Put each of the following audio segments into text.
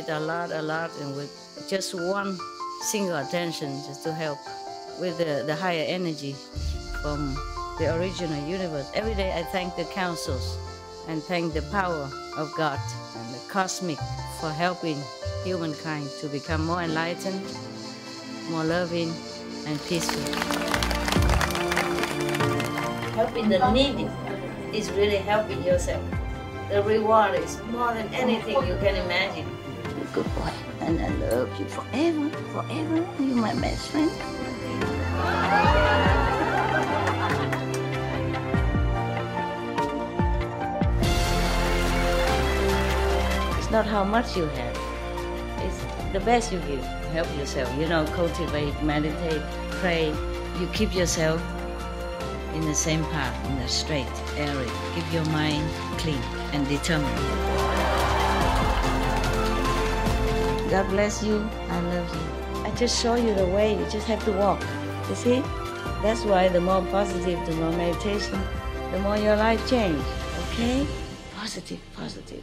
with a lot, and with just one single attention just to help with the higher energy from the original universe. Every day I thank the councils and thank the power of God and the cosmic for helping humankind to become more enlightened, more loving and peaceful. Helping the needy is really helping yourself. The reward is more than anything you can imagine. You're a good boy, and I love you forever, forever. You're my best friend. It's not how much you have. It's the best you give. Help yourself. You know, cultivate, meditate, pray. You keep yourself in the same path, in the straight area. Keep your mind clean and determined. God bless you. I love you. I just show you the way. You just have to walk. You see? That's why the more positive, the more meditation, the more your life change. Okay? Positive, positive.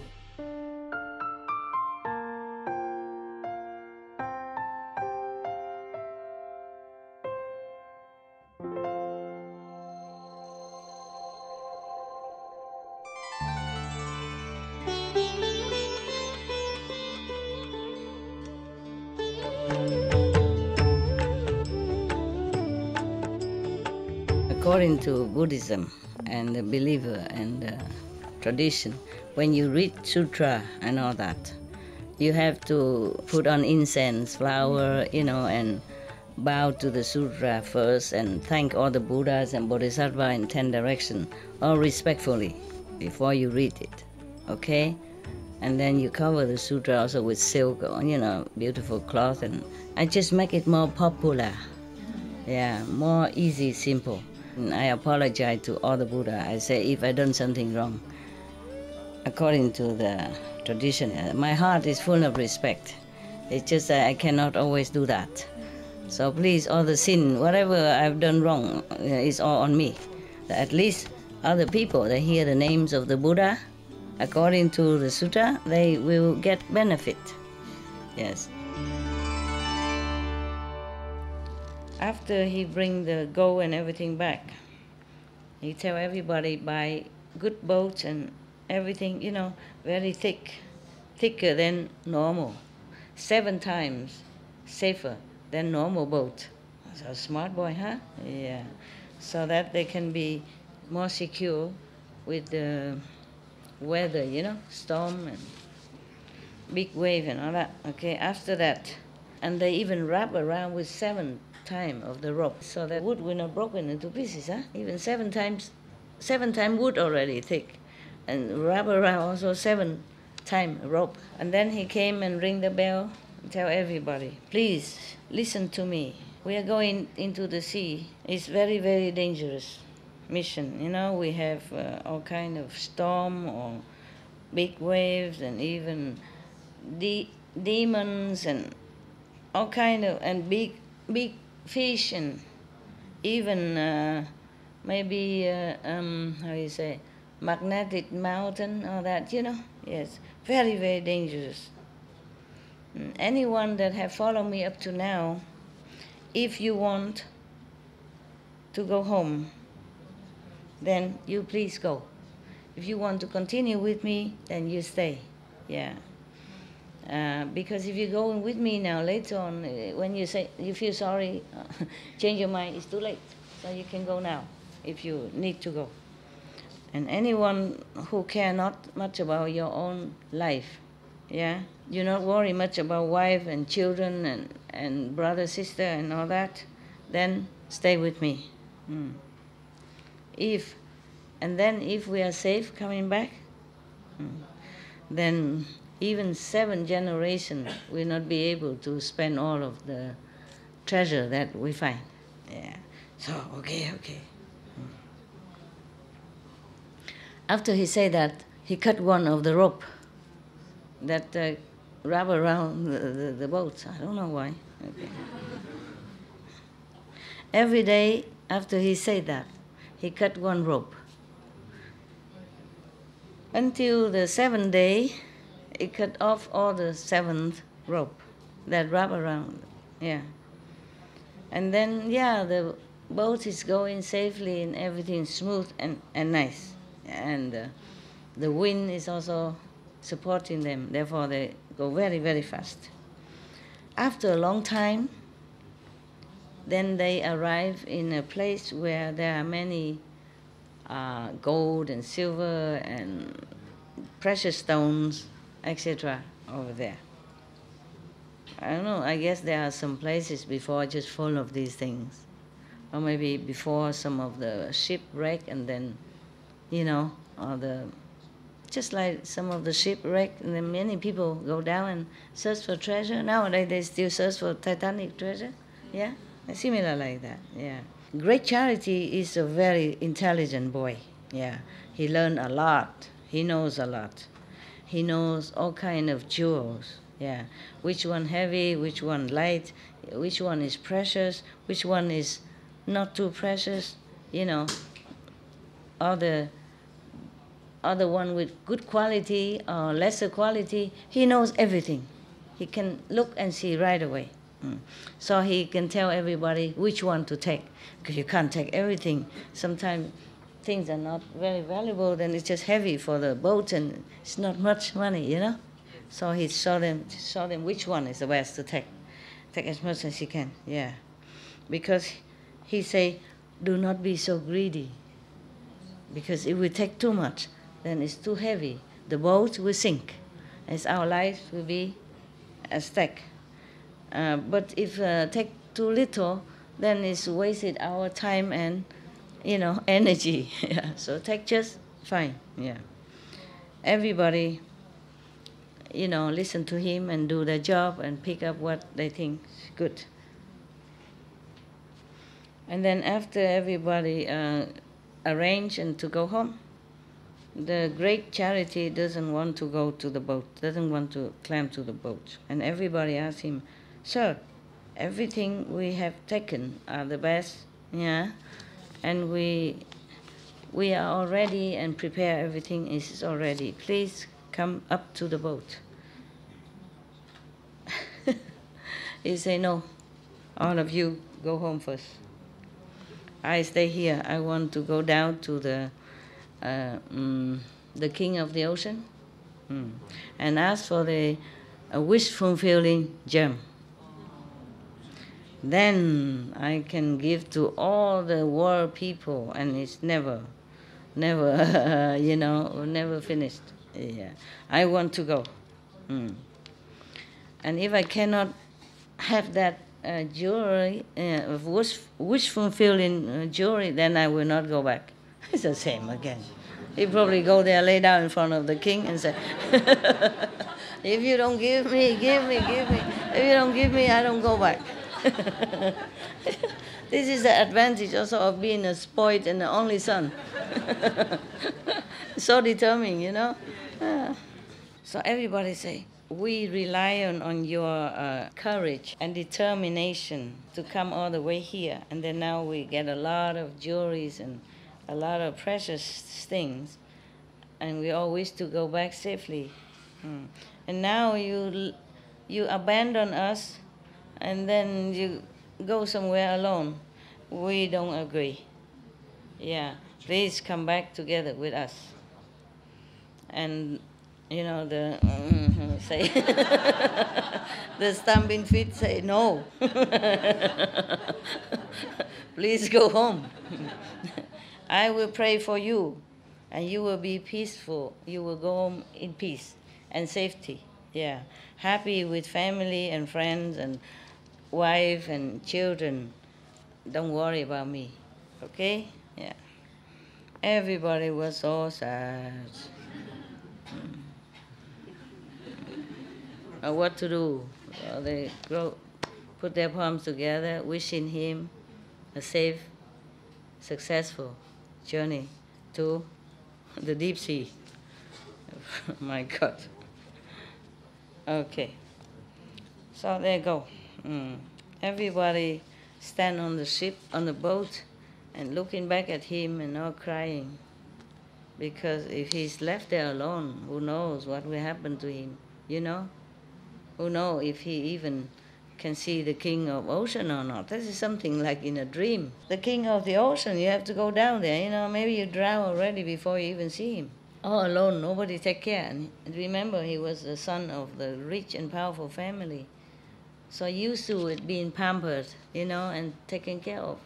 According to Buddhism and the believer and the tradition, when you read sutra and all that, you have to put on incense, flower, you know, and bow to the sutra first and thank all the Buddhas and Bodhisattvas in 10 directions, all respectfully, before you read it, okay? And then you cover the sutra also with silk, or, you know, beautiful cloth, and I just make it more popular, yeah, more easy, simple. And I apologize to all the Buddha. I say if I done something wrong, according to the tradition, my heart is full of respect. It's just that I cannot always do that. So please, all the sin, whatever I've done wrong, is all on me. At least other people, they hear the names of the Buddha, according to the sutta, they will get benefit. Yes. After he bring the gold and everything back, he tell everybody buy good boats and everything, you know, very thick, thicker than normal, 7 times safer than normal boat. So smart boy, huh? Yeah. So that they can be more secure with the weather, you know, storm and big wave and all that. Okay, after that, and they even wrap around with 7 times of the rope, so that wood will not broken into pieces, huh? Even 7 times wood already thick, and wrap around also 7 times rope. And then he came and ring the bell and tell everybody, please listen to me. We are going into the sea. It's very, very dangerous mission. You know, we have all kind of storm or big waves and even demons and all kind of, and big fish, and even maybe, how you say, magnetic mountain, all that, you know. Yes, very, very dangerous. Anyone that have followed me up to now, if you want to go home, then you please go. If you want to continue with me, then you stay, yeah. Because if you're going with me now, later on, when you say you feel sorry, change your mind, it's too late. So you can go now, if you need to go. And anyone who care not much about your own life, yeah, you not worry much about wife and children and brother, sister, and all that, then stay with me. And then if we are safe coming back, then even 7 generations will not be able to spend all of the treasure that we find. Yeah. So, okay. After he said that, he cut one of the rope that wrap around the boat. I don't know why. Okay. Every day after he said that, he cut one rope. Until the 7th day, it cut off all the seventh rope that wrap around. Yeah. And then, yeah, the boat is going safely and everything smooth and nice. And the wind is also supporting them. Therefore, they go very, very fast. After a long time, then they arrive in a place where there are many gold and silver and precious stones, etc. over there. I don't know, I guess there are some places before just full of these things. Or maybe before some of the shipwreck and then, or just like some of the shipwreck, and then many people go down and search for treasure. Nowadays they still search for Titanic treasure. Yeah? Similar like that, yeah. Great Charity is a very intelligent boy, yeah. He learned a lot. He knows a lot. He knows all kind of jewels, yeah. Which one heavy, which one light, which one is precious, which one is not too precious, all the other one with good quality or lesser quality. He knows everything. He can look and see right away. So he can tell everybody which one to take, because you can't take everything. Sometimes things are not very valuable, then it's just heavy for the boat and it's not much money, So he show them which one is the best to take. Take as much as he can, yeah. Because he say, do not be so greedy. Because if we take too much, then it's too heavy. The boat will sink, as our life will be a stack. But if take too little, then it's wasted our time and, energy. Yeah. So take just fine. Yeah. Everybody, listen to him and do their job and pick up what they think is good. And then after everybody arrange and to go home, the Great Charity doesn't want to go to the boat, doesn't want to climb to the boat. And everybody asks him, sir, everything we have taken are the best, yeah, and we are all ready and prepare, everything is already. Please come up to the boat. He say, no, all of you go home first. I stay here. I want to go down to the king of the ocean and ask for the wish-fulfilling gem. Then I can give to all the world people, and it's never finished. Yeah. I want to go. And if I cannot have that jewelry, wish-fulfilling jewelry, then I will not go back. It's the same again. He probably go there, lay down in front of the king and say, if you don't give me, give me. If you don't give me, I don't go back. This is the advantage also of being a spoiled and the only son. So determined, So everybody say, we rely on your courage and determination to come all the way here. And then now we get a lot of jewelries and a lot of precious things. And we all wish to go back safely. And now you abandon us and then you go somewhere alone. We don't agree. Yeah, please come back together with us. And the say the stamping feet say no. Please go home. I will pray for you, and you will be peaceful. You will go home in peace and safety. Yeah, happy with family and friends and wife and children. Don't worry about me. Okay? Yeah. Everybody was so sad. What to do? Well, they put their palms together, wishing him a safe, successful journey to the deep sea. My God. Okay. So there you go. Everybody stand on the ship, on the boat, and looking back at him and all crying. Because if he's left there alone, who knows what will happen to him. you know. Who knows if he even can see the king of ocean or not. This is something like in a dream. The king of the ocean, you have to go down there, you know, maybe you drown already before you even see him. All alone, nobody take care. And remember, he was the son of the rich and powerful family. So used to it being pampered, you know, and taken care of.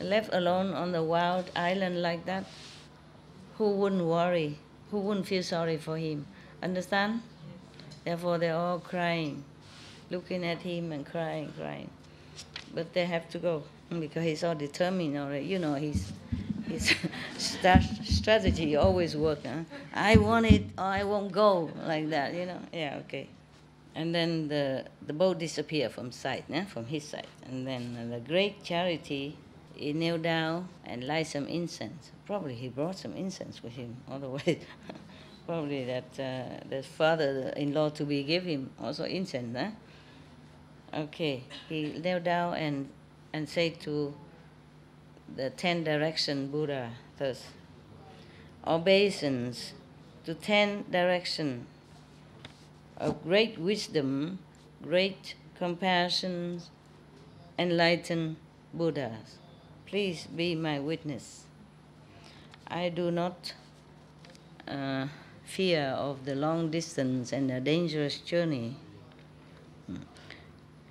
Left alone on the wild island like that, who wouldn't worry? Who wouldn't feel sorry for him? Understand? Therefore, they're all crying, looking at him and crying, crying. But they have to go because he's all determined already. You know, his strategy always works. Huh? I want it or I won't go, like that, you know. Yeah, okay. And then the boat disappeared from sight, from his sight. And then the great charity, he knelt down and light some incense. Probably he brought some incense with him all the way. Probably that the father-in-law to be gave him also incense. Okay, he knelt down and said to the 10 direction Buddha thus, obeisance to 10 direction of great wisdom, great compassion, enlightened Buddhas. Please be my witness. I do not fear of the long distance and the dangerous journey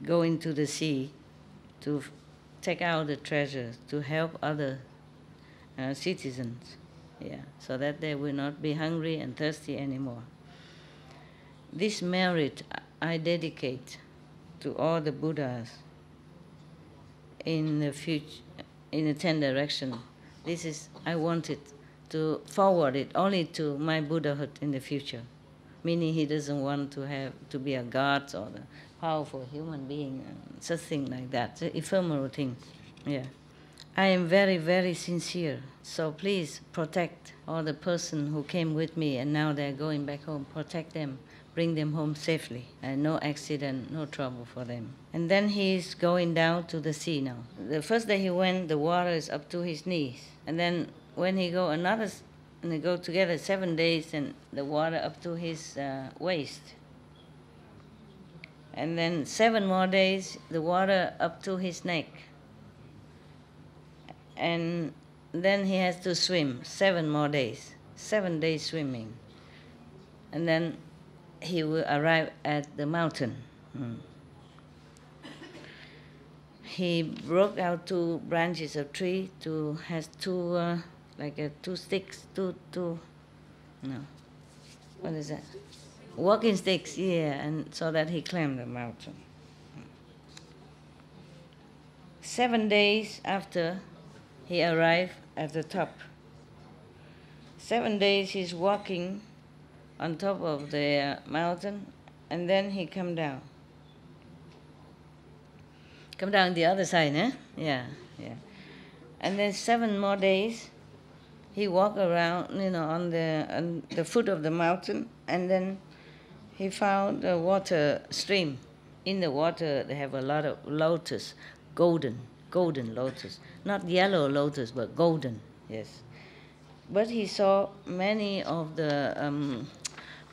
going to the sea to take out the treasure, to help other citizens, so that they will not be hungry and thirsty anymore. This merit I dedicate to all the Buddhas in the future, in the 10 direction. I wanted to forward it only to my Buddhahood in the future, meaning he doesn't want to be a god or a powerful human being, such thing like that, the ephemeral thing. Yeah. I am very, very sincere, so please protect all the person who came with me and now they're going back home. Protect them, bring them home safely, and no accident, no trouble for them. And then he's going down to the sea now. The first day he went, the water is up to his knees. And then when he go and they go together 7 days, and the water up to his waist. And then 7 more days, the water up to his neck. And then he has to swim 7 more days, 7 days swimming. And then he will arrive at the mountain. He broke out 2 branches of tree, has 2 2 sticks, what is that? Walking sticks, and so that he climbed the mountain. 7 days after he arrived at the top. 7 days he's walking on top of the mountain, and then he come down. Come down the other side, Yeah. And then 7 more days, he walked around, on the foot of the mountain, and then he found a water stream. In the water, they have a lot of lotus, golden lotus. Not yellow lotus, but golden, yes. But he saw many of the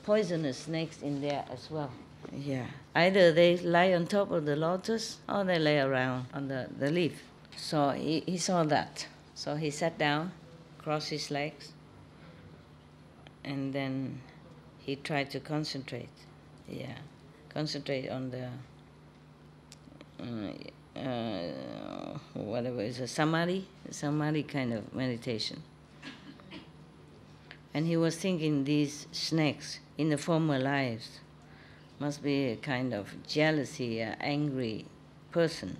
poisonous snakes in there as well. Yeah. Either they lie on top of the lotus or they lay around on the leaf. So he saw that. So he sat down, crossed his legs, and then he tried to concentrate. Yeah. Concentrate on the whatever is a samadhi kind of meditation. And he was thinking these snakes in the former lives must be a kind of jealousy, angry person.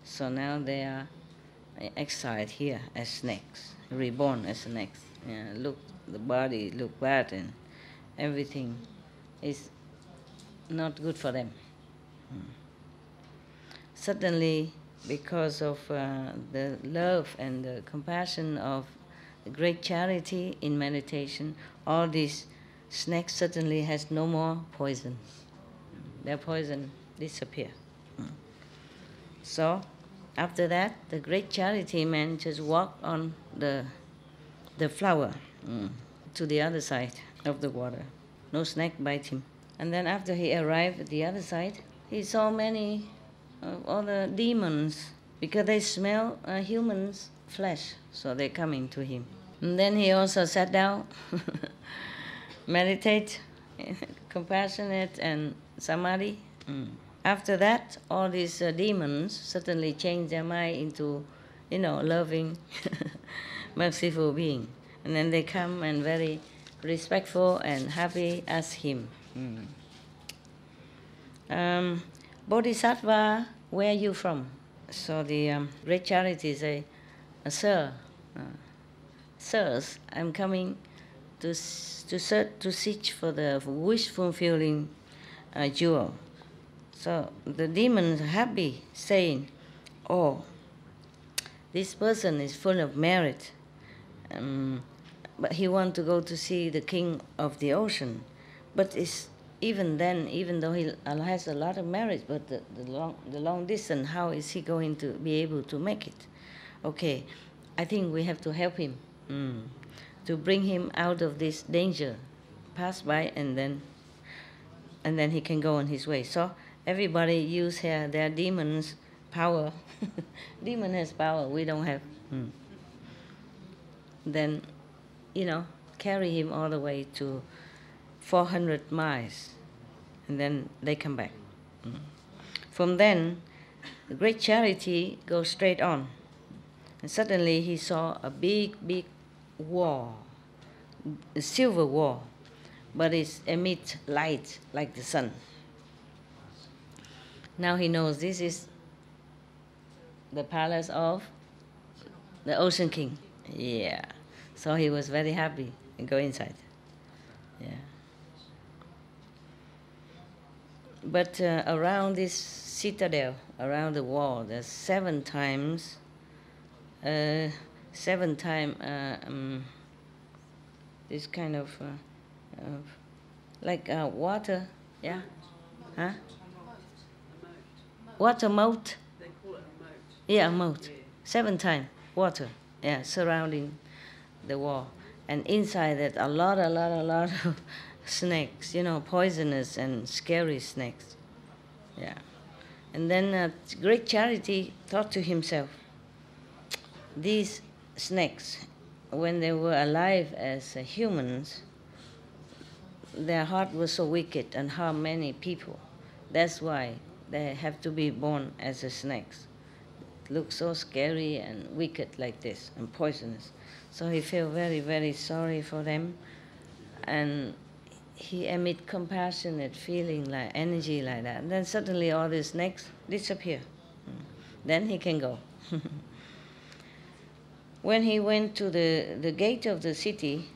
So now they are exiled here as snakes, reborn as snakes. Look, the body look bad and everything is not good for them. Suddenly, because of the love and the compassion of the great charity in meditation, all these snakes suddenly has no more poison. Their poison disappear. So, after that, the great charity man just walked on the flower to the other side of the water. No snake bite him. And then after he arrived at the other side, he saw many all the demons because they smell humans' flesh, so they're coming to him. And then he also sat down, meditate, compassionate and samadhi. After that, all these demons suddenly change their mind into, loving, merciful being. And then they come and very respectful and happy as him. Bodhisattva, where are you from? So the great charity say, Sir, sirs, I'm coming to search for the wish-fulfilling jewel. So the demons are happy, saying, oh, this person is full of merit, but he wants to go to see the king of the ocean. But even then, even though he has a lot of merit, but the long distance, how is he going to be able to make it? Okay, I think we have to help him to bring him out of this danger, pass by, and then he can go on his way. So everybody use their demons' power. Demon has power, we don't have. Then, carry him all the way to 400 miles, and then they come back. From then, the great charity goes straight on. And suddenly he saw a big wall, a silver wall, but it emits light like the sun. Now he knows this is the palace of the Ocean King. Yeah. So he was very happy and go inside. Yeah. But around this citadel, around the wall, there's 7 times, this kind of like water, yeah, huh? Water moat. They call it a moat. Yeah, a moat. 7 times water, yeah, surrounding the wall, and inside that a lot of snakes, poisonous and scary snakes. Yeah. And then great charity thought to himself, these snakes, when they were alive as humans, their heart was so wicked and harm many people. That's why they have to be born as snakes. Look so scary and wicked like this and poisonous. So he felt very, very sorry for them, and he emit compassionate feeling, like energy like that. And then suddenly all the snakes disappear. Then he can go. When he went to the gate of the city,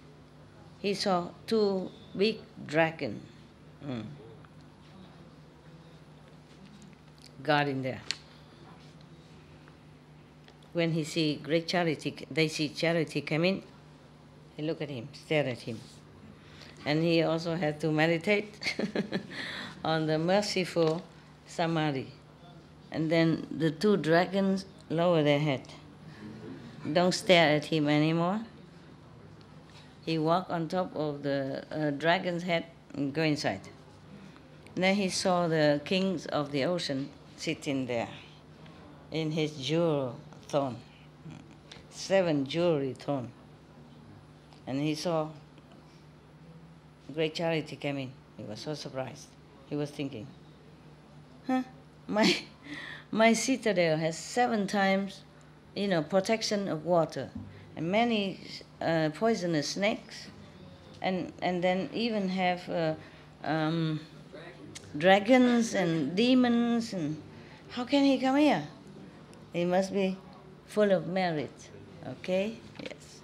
he saw 2 big dragons guarding there. When he see great charity, they see charity come in, they look at him, stare at him. And he also had to meditate on the merciful samadhi. And then the 2 dragons lower their head. Don't stare at him anymore. He walked on top of the dragon's head and go inside. And then he saw the kings of the ocean sitting there in his jewel throne, 7 jewelry throne. And he saw great charity came in. He was so surprised. He was thinking, my citadel has 7 times, protection of water, and many poisonous snakes, and then even have dragons and demons. And how can he come here? He must be full of merit. Okay? Yes.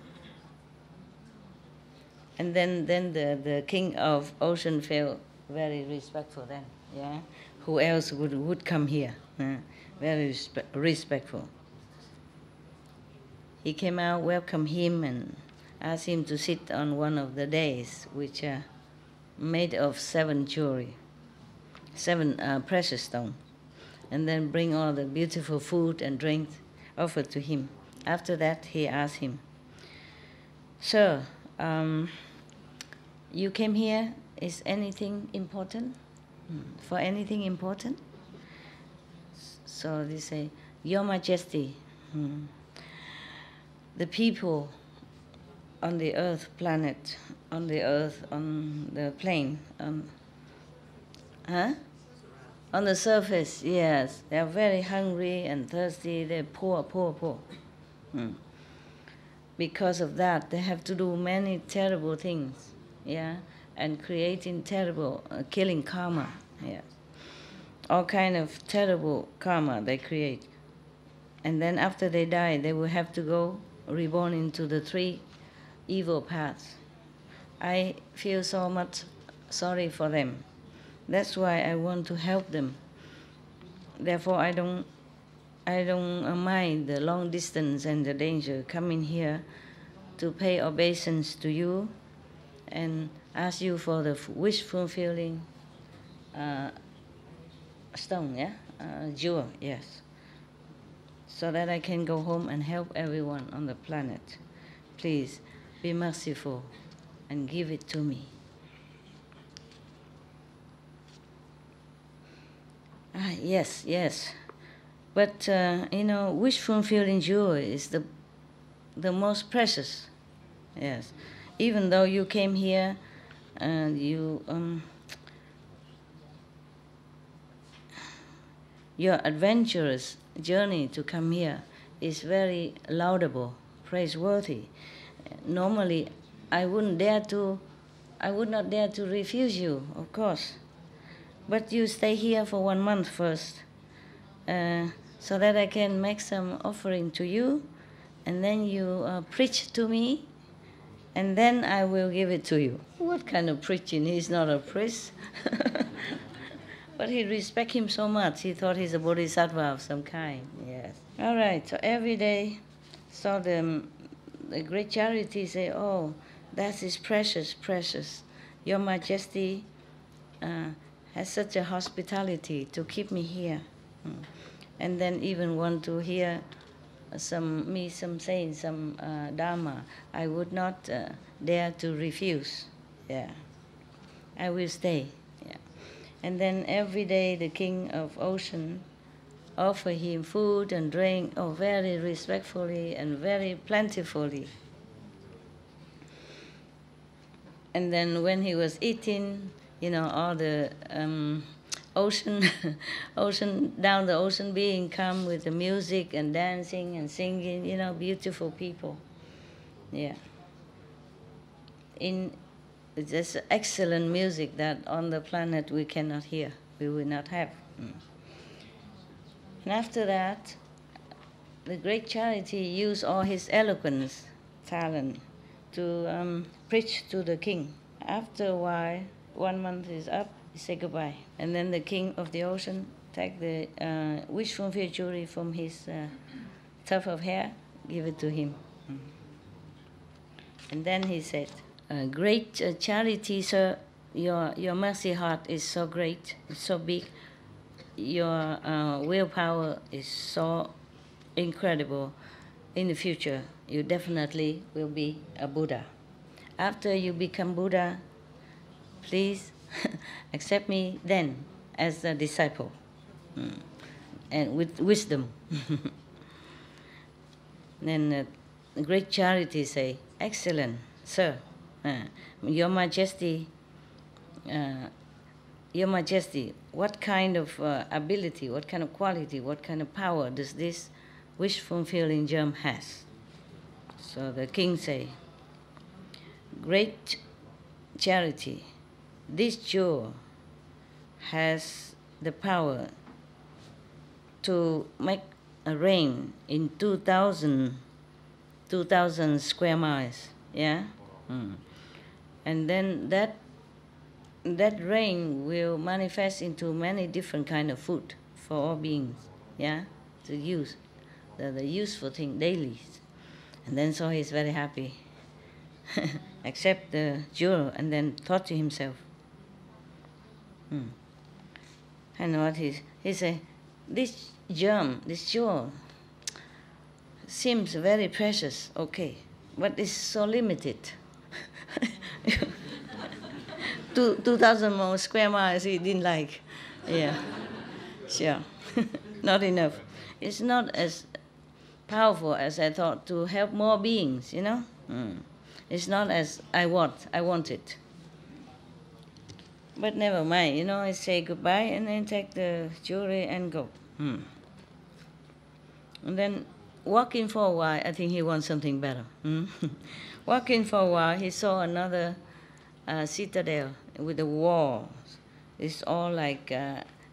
And then the king of ocean felt very respectful then. Yeah. Who else would come here? Very respectful. He came out, welcomed him, and asked him to sit on one of the dais, which are made of 7 jewelry, 7 precious stones, and then bring all the beautiful food and drink offered to him. After that, he asked him, Sir, you came here is anything important? For anything important? So they say, Your Majesty, the people on the earth planet, on the plane, on the surface, yes, they are very hungry and thirsty, they're poor. Because of that, they have to do many terrible things, and creating terrible, killing karma, all kind of terrible karma they create. And then after they die, they will have to go reborn into the three evil paths. I feel so much sorry for them. That's why I want to help them. Therefore, I don't mind the long distance and the danger coming here to pay obeisance to you and ask you for the wish fulfilling stone, jewel, yes, so that I can go home and help everyone on the planet. Please be merciful and give it to me. Yes. But, wish fulfilling jewel is the most precious, yes. Even though you came here and your adventurous journey to come here is very laudable, praiseworthy. Normally, I would not dare to refuse you, of course. But you stay here for 1 month first, so that I can make some offering to you, and then you preach to me, and then I will give it to you. What kind of preaching? He's not a priest. But he respects him so much, he thought he's a bodhisattva of some kind, yes. All right, so every day, so the great charity say, oh, that is precious. Your Majesty has such a hospitality to keep me here. And then even want to hear some saying, some Dharma, I would not dare to refuse. I will stay. And then every day the king of ocean offer him food and drink, very respectfully and very plentifully. And then when he was eating, all the ocean down the ocean being come with the music and dancing and singing, beautiful people. It's just excellent music that on the planet we cannot hear, we will not have. And after that, the great charity used all his eloquence, talent, to preach to the king. After a while, 1 month is up, he said goodbye. And then the king of the ocean take the wish fulfilled jewelry from his tuft of hair, give it to him. And then he said, great charity, sir, your mercy heart is so great, it's so big. Your willpower is so incredible. In the future, you definitely will be a Buddha. After you become Buddha, please accept me then as a disciple, and with wisdom. Then the great charity say, excellent, sir. Your Majesty, what kind of ability, what kind of quality, what kind of power does this wish-fulfilling gem has? So the king say, great charity, this jewel has the power to make a rain in 2,000 square miles, And then that rain will manifest into many different kind of food for all beings, to use, the useful thing daily. And then so he's very happy, accept the jewel, and then thought to himself, and what he said, this jewel seems very precious, okay, but it's so limited. 2,000 more square miles he didn't like. Yeah, sure. Not enough. It's not as powerful as I thought to help more beings, you know? It's not as I want it. But never mind, you know, I say goodbye and then take the jewelry and go. And then walking for a while, I think he wants something better. Walking for a while, he saw another citadel with the walls. It's all like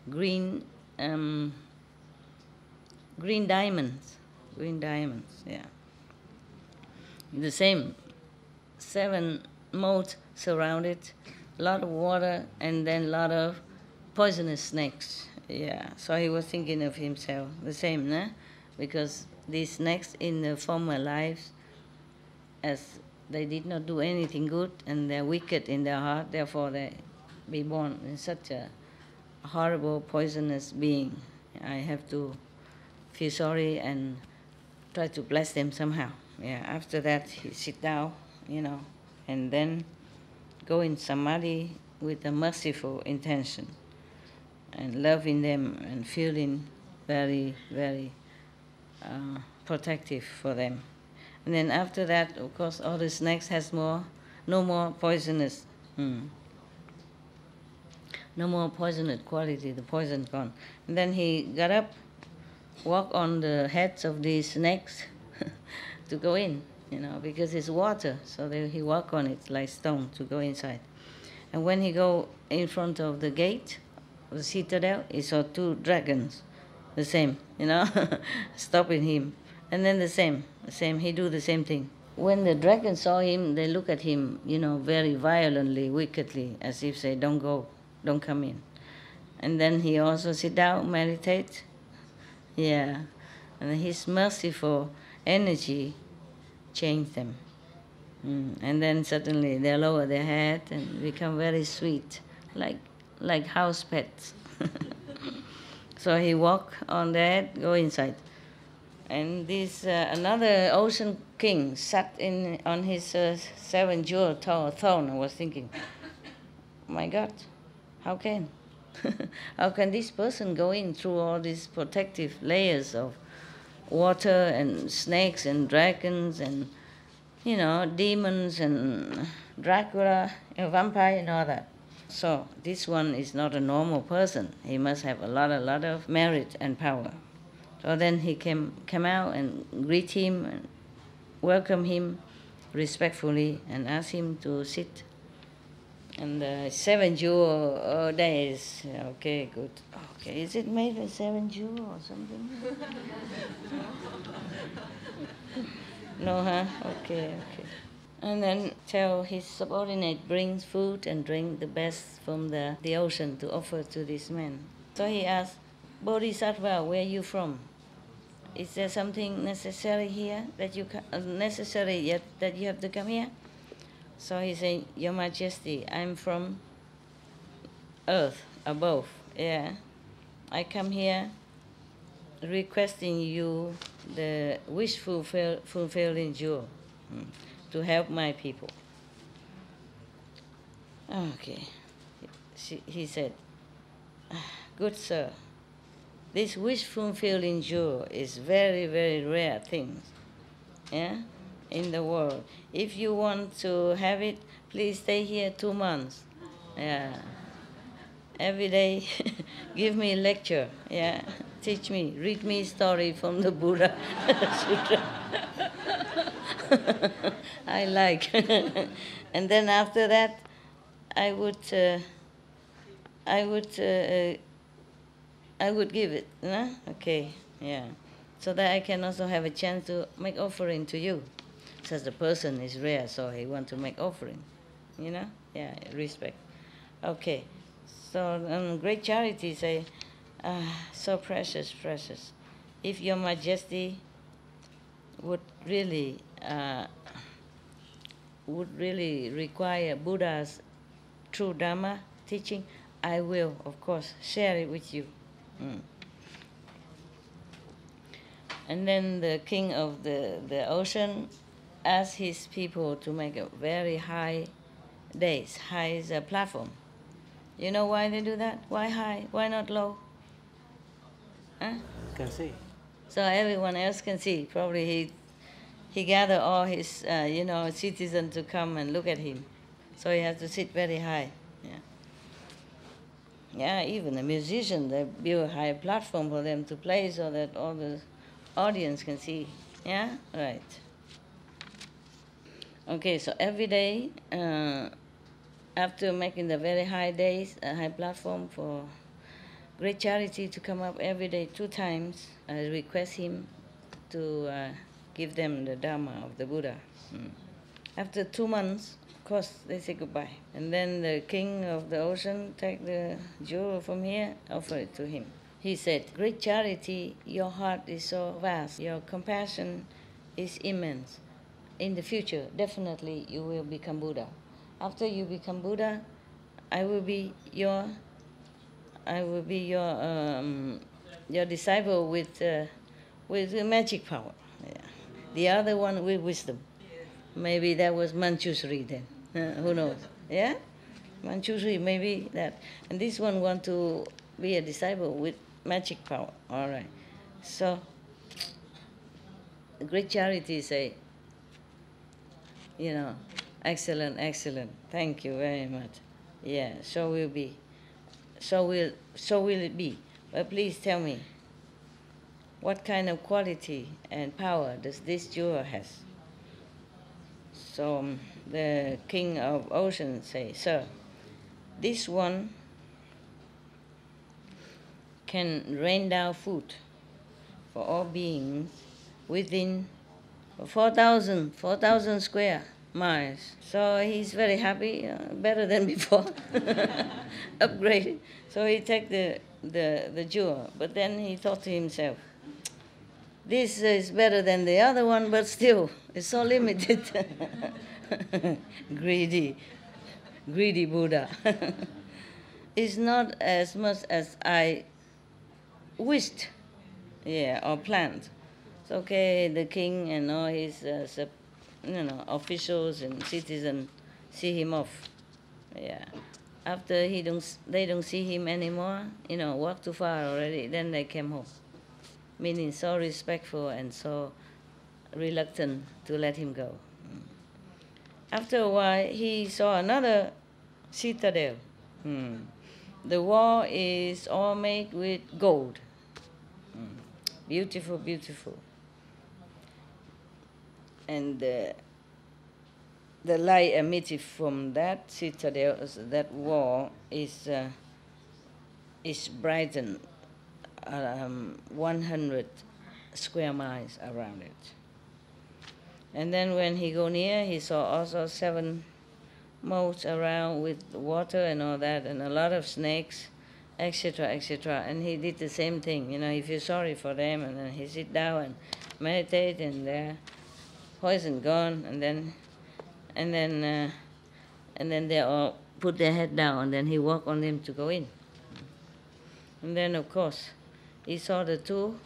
green, green diamonds. Green diamonds, yeah. The same, 7 moats surrounded, a lot of water, and then a lot of poisonous snakes. Yeah, so he was thinking of himself, the same, nah? Because these snakes in the former lives, as they did not do anything good and they're wicked in their heart, therefore they be born in such a horrible, poisonous being. I have to feel sorry and try to bless them somehow. Yeah, after that he sit down, you know, and then go in samadhi with a merciful intention and loving them and feeling very, very protective for them. And then after that, of course, all the snakes has no more poisonous, no more poisonous quality, the poison gone. And then he got up, walked on the heads of these snakes to go in, you know, because it's water, so he walked on it like stone to go inside. And when he go in front of the gate, the citadel, he saw 2 dragons, the same, you know, stopping him. And then the same, he do the same thing. When the dragons saw him, they look at him, you know, very violently, wickedly, as if say, don't go, don't come in. And then he also sit down, meditate. Yeah, and his merciful energy changed them. And then suddenly they lower their head and become very sweet, like house pets. So he walk on that, go inside. And this another ocean king sat on his 7-jewel throne. I was thinking, my God, how can this person go in through all these protective layers of water and snakes and dragons and, you know, demons and Dracula, a vampire and all that. So this one is not a normal person. He must have a lot of merit and power. So then he came out and greet him and welcome him respectfully and ask him to sit. And 7 jewel days. Okay, good. Okay, is it made with 7 jewel or something? No, huh? Okay. And then tell his subordinate brings food and drink the best from the ocean to offer to this man. So he asked, Bodhisattva, where are you from? Is there something necessary here that you necessary yet that you have to come here? So he said, Your Majesty, I'm from earth above. Yeah, I come here requesting you the wish fulfilling jewel to help my people. Okay, he said, good sir, this wish fulfilling jewel is very, very rare thing, yeah, in the world. If you want to have it, please stay here 2 months. Yeah. Every day, give me a lecture. Yeah. Teach me, read me story from the Buddha Sutra. I like. And then after that, I would give it. No? Okay. Yeah. So that I can also have a chance to make offering to you. Since the person is rare, so he want to make offering. You know? Yeah, respect. Okay. So great charity say, so precious. If Your Majesty would really require Buddha's true Dharma teaching, I will, of course, share it with you. And then the king of the ocean asked his people to make a very high days, high is a platform. You know why they do that? Why high? Why not low? Huh? Can see. So everyone else can see. Probably he gathered all his citizens to come and look at him. So he has to sit very high. Yeah. Yeah, even a musician, they build a high platform for them to play so that all the audience can see. Yeah? Right. Okay, so every day, after making the very high days, a high platform for great charity to come up every day 2 times, I request him to give them the Dharma of the Buddha. After 2 months, of course, they say goodbye. And then the king of the ocean take the jewel from here, offer it to him. He said, great charity, your heart is so vast, your compassion is immense. In the future, definitely you will become Buddha. After you become Buddha, I will be your your disciple with magic power. Yeah. The other one with wisdom. Maybe that was Manchushri then. Who knows? Yeah? Manchushri, maybe that. And this one want to be a disciple with magic power. All right. So, great charity say, excellent, excellent. Thank you very much. Yeah, so will be. So will it be. But please tell me, what kind of quality and power does this jewel has? So the king of ocean say, sir, this one can rain down food for all beings within 4,000 square miles. So he's very happy, better than before, upgraded. So he take the jewel, but then he thought to himself, this is better than the other one, but still, it's so limited. Greedy Buddha. It's not as much as I wished, or planned. It's okay, the king and all his officials and citizens see him off. Yeah. After they don't see him anymore, walk too far already, then they came home. Meaning so respectful and so reluctant to let him go. After a while, he saw another citadel. The wall is all made with gold. Beautiful, beautiful. And the light emitted from that citadel, that wall, is brightened 100 square miles around it. And then when he go near, he saw also 7 moats around with water and all that, and a lot of snakes, etc., etc. And he did the same thing. He feels sorry for them, and then he sit down and meditate, and their poison gone, and then they all put their head down, and then he walked on them to go in. And then, of course, he saw the 2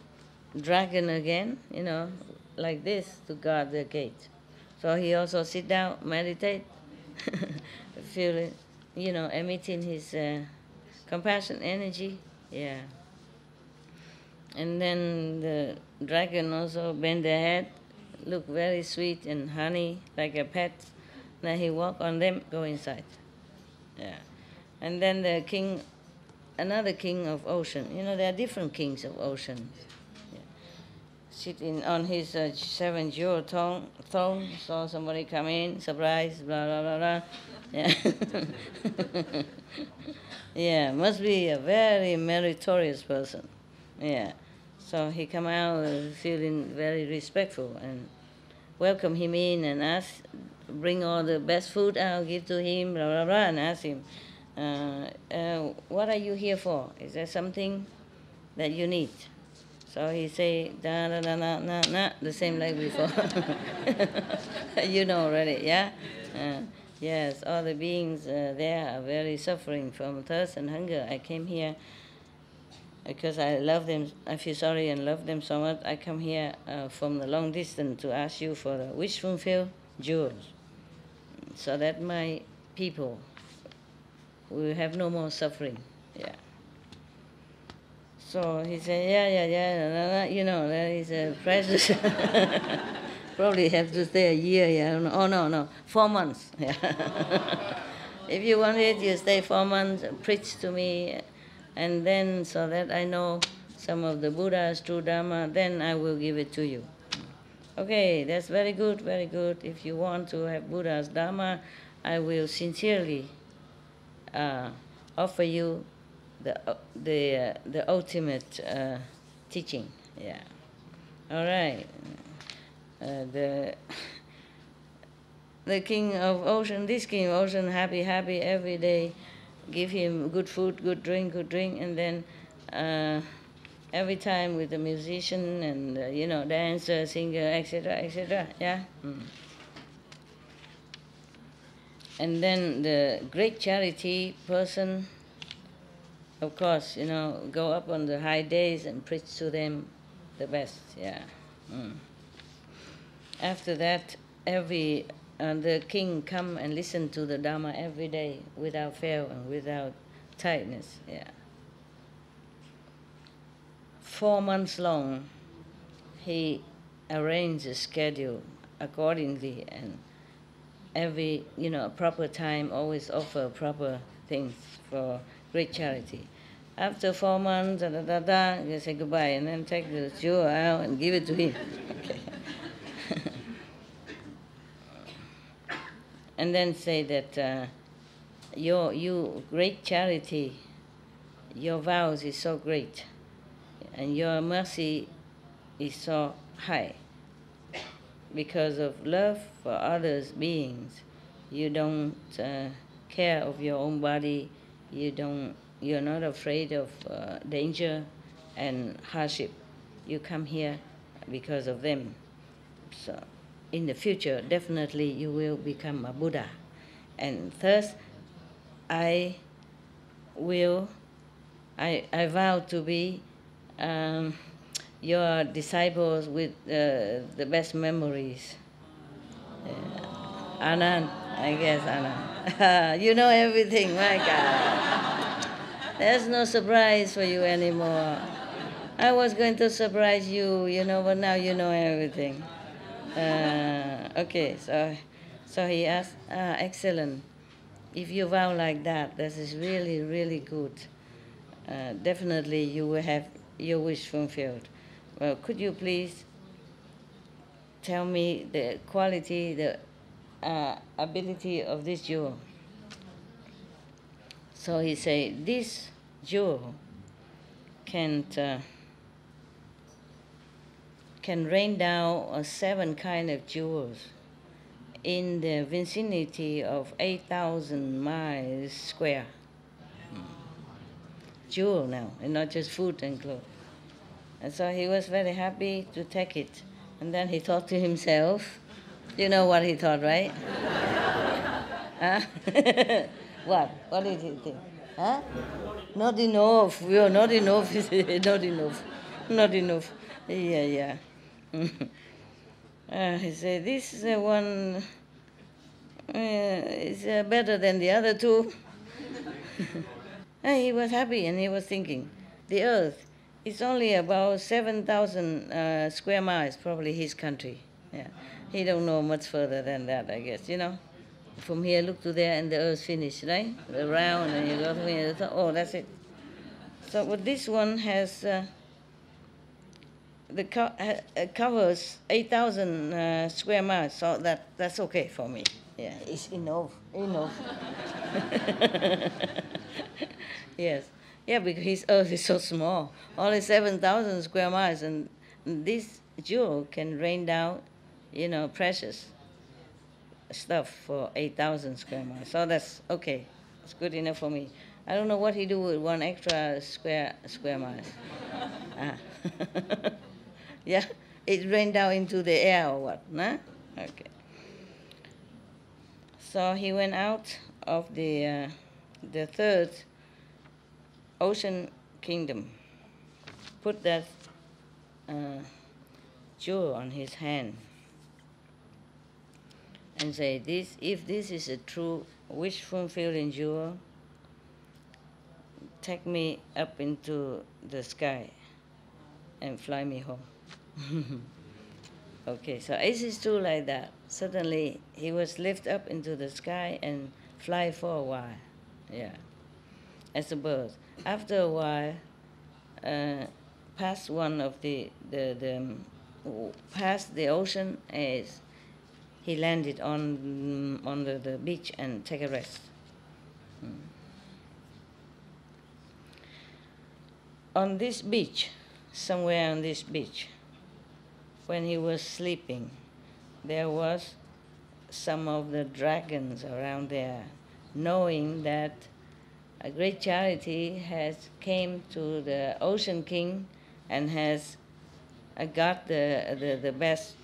dragon again, like this to guard the gate. So he also sit down, meditate, feel it, emitting his compassion energy. Yeah. And then the dragon also bend their head, look very sweet and honey, like a pet. Then he walk on them, go inside. Yeah. And then the king, another king of ocean. There are different kings of ocean. Yeah. Sitting on his 7 jewel throne, saw somebody come in, surprise, blah, blah, blah, blah. Yeah. Yeah, must be a very meritorious person. Yeah. So he come out feeling very respectful and welcome him in and ask, bring all the best food I'll give to him, blah, blah, blah, and ask him, what are you here for? Is there something that you need? So he say, da, da, da, na, na, na, the same like before. You know already, yeah? Yes, all the beings there are very suffering from thirst and hunger. I came here because I love them, I feel sorry and love them so much. I come here from the long distance to ask you for the wish fulfilled jewels, so that my people. We will have no more suffering. Yeah. So he said, yeah, you know, that is a precious. Probably have to stay a year, yeah. Oh, no, 4 months. Yeah. If you want it, you stay 4 months, preach to me, and then so that I know some of the Buddha's true Dharma, then I will give it to you. Okay, that's very good, very good. If you want to have Buddha's Dharma, I will sincerely offer you the ultimate teaching. Yeah. All right. The king of ocean, this king of ocean, happy every day. Give him good food, good drink, and then every time with the musician and dancer, singer, etc. Yeah. And then the great charity person, of course, go up on the high days and preach to them the best. Yeah. After that, the king come and listen to the Dharma every day without fail and without tiredness. Yeah. 4 months long, he arranged the schedule accordingly, and every proper time always offer proper things for great charity. After 4 months, you say goodbye, and then take the jewel out and give it to him. Okay. And then say that you great charity, your vows is so great, and your mercy is so high. Because of love for others beings, you don't care of your own body. You're not afraid of danger and hardship. You come here because of them. So in the future, definitely you will become a Buddha. And thus, I vow to be your disciples with the best memories. Anand, I guess Anand. You know everything, my God. There's no surprise for you anymore. I was going to surprise you, but now you know everything. Okay, so he asked, excellent. If you vow like that, this is really, really good. Definitely you will have your wish fulfilled. Well, could you please tell me the quality, the ability of this jewel? So he said, this jewel can rain down 7 kind of jewels in the vicinity of 8,000 miles square. Jewel now, and not just food and clothes. And so he was very happy to take it. And then he thought to himself, you know what he thought, right? Huh? What? What did he think? Huh? Not enough. We are not enough. Not enough. Not enough. Yeah. He said, this one is better than the other 2. And he was happy, and he was thinking, the earth is only about 7,000 square miles, probably his country. Yeah. He don't know much further than that, I guess, From here, look to there, and the earth finished, right? The round, and you go to here, oh, that's it. So, but this one has covers 8,000 square miles, so that's okay for me. Yeah, it's enough. Yes. Yeah, because his earth is so small, only 7,000 square miles, and this jewel can rain down, precious stuff for 8,000 square miles. So that's okay. It's good enough for me. I don't know what he do with 1 extra square miles. Yeah, it rained down into the air or what? Nah? Okay. So he went out of the 3rd ocean kingdom, put that jewel on his hand, and say, if this is a true wish fulfilled in jewel, take me up into the sky and fly me home. Okay, so it is true like that. Suddenly he was lifted up into the sky and fly for a while, yeah, as a bird. After a while, past one of past the ocean, as he landed on the beach and take a rest. On this beach, somewhere on this beach, when he was sleeping, there was some of the dragons around there, knowing that a great charity has came to the Ocean King and has got the best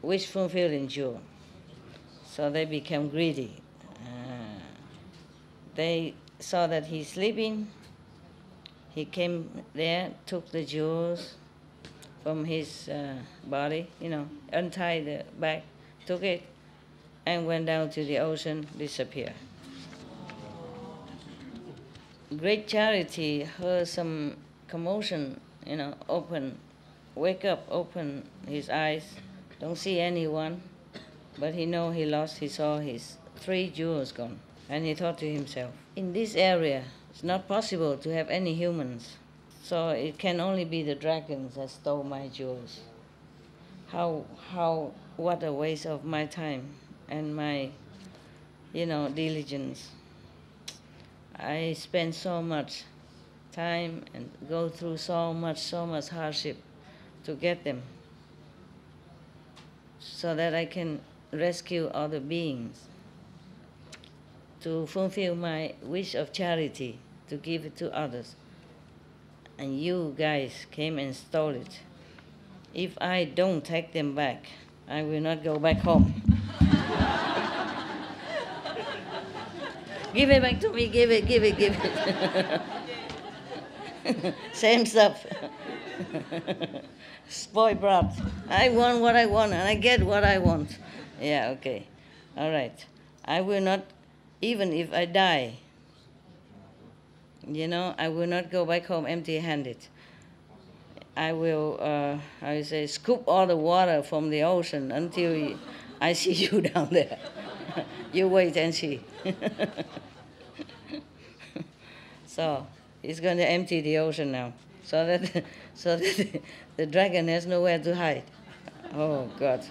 wish fulfilled in jewel. So they became greedy. They saw that he's sleeping. He came there, took the jewels from his body, untied the bag, took it, and went down to the ocean, disappeared. Great charity heard some commotion, wake up, open his eyes, don't see anyone, but he saw his 3 jewels gone. And he thought to himself, in this area, it's not possible to have any humans, so it can only be the dragons that stole my jewels. What a waste of my time and my, diligence. I spend so much time and go through so much hardship to get them, so that I can rescue other beings, to fulfill my wish of charity, to give it to others. And you guys came and stole it. If I don't take them back, I will not go back home. Give it back to me, give it. Same stuff. Spoiled brat. I want what I want and I get what I want. Yeah, okay. All right. I will not, even if I die, I will not go back home empty-handed. I will, scoop all the water from the ocean until I see you down there. You wait and see. So he's going to empty the ocean now, so that the dragon has nowhere to hide. Oh God!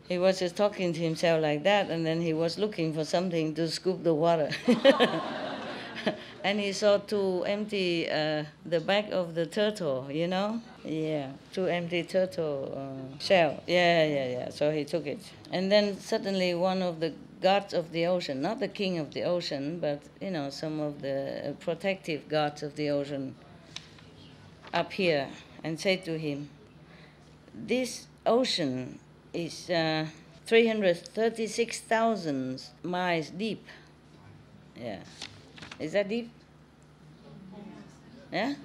He was just talking to himself like that, and then he was looking for something to scoop the water. And he saw 2 empty the back of the turtle, Yeah, 2 empty turtle shell. Yeah. So he took it. And then suddenly one of the gods of the ocean, not the king of the ocean, but, some of the protective gods of the ocean appear and say to him, this ocean is 336,000 miles deep. Yeah. Is that deep? Yeah?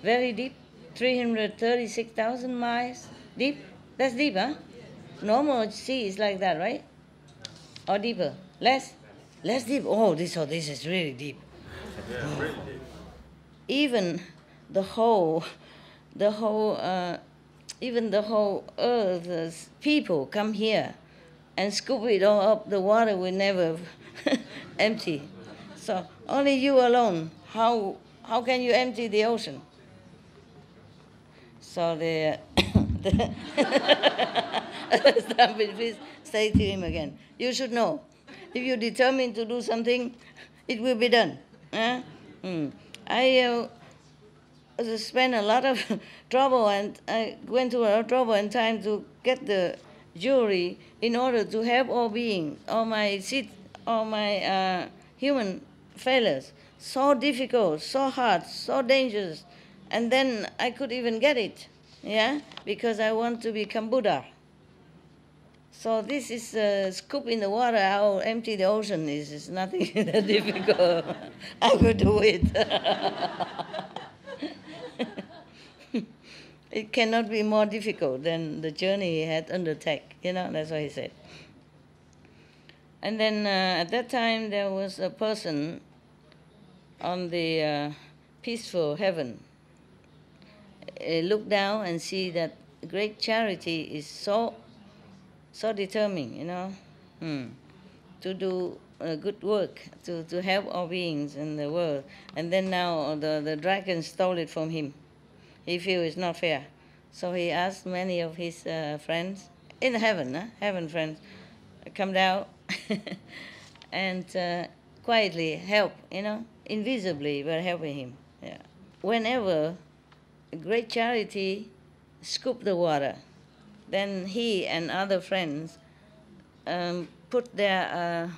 Very deep? 336,000 miles deep? That's deep, huh? Normal sea is like that, right? Or deeper? Less? Less deep? Oh, this is really deep. Yeah, really deep. Even the whole earth's people come here and scoop it all up. The water will never empty. So only you alone. How can you empty the ocean? So the Stampede say to him again, you should know, if you're determined to do something, it will be done. I spent a lot of trouble, and I went to a lot of trouble and time to get the jewelry in order to help all beings, all my human fellows. So difficult, so hard, so dangerous. And then I could even get it, because I want to become Buddha. So this is a scoop in the water, how empty the ocean is. It's nothing that difficult. I will do it. It cannot be more difficult than the journey he had undertaken. That's what he said. And then at that time there was a person on the peaceful heaven look down and see that great charity is so determined, to do good work, to help all beings in the world. And then now the dragon stole it from him. He feels it's not fair. So he asked many of his friends in heaven, heaven friends, come down and quietly help, invisibly we're helping him. Yeah. Whenever great charity scoop the water, then he and other friends put their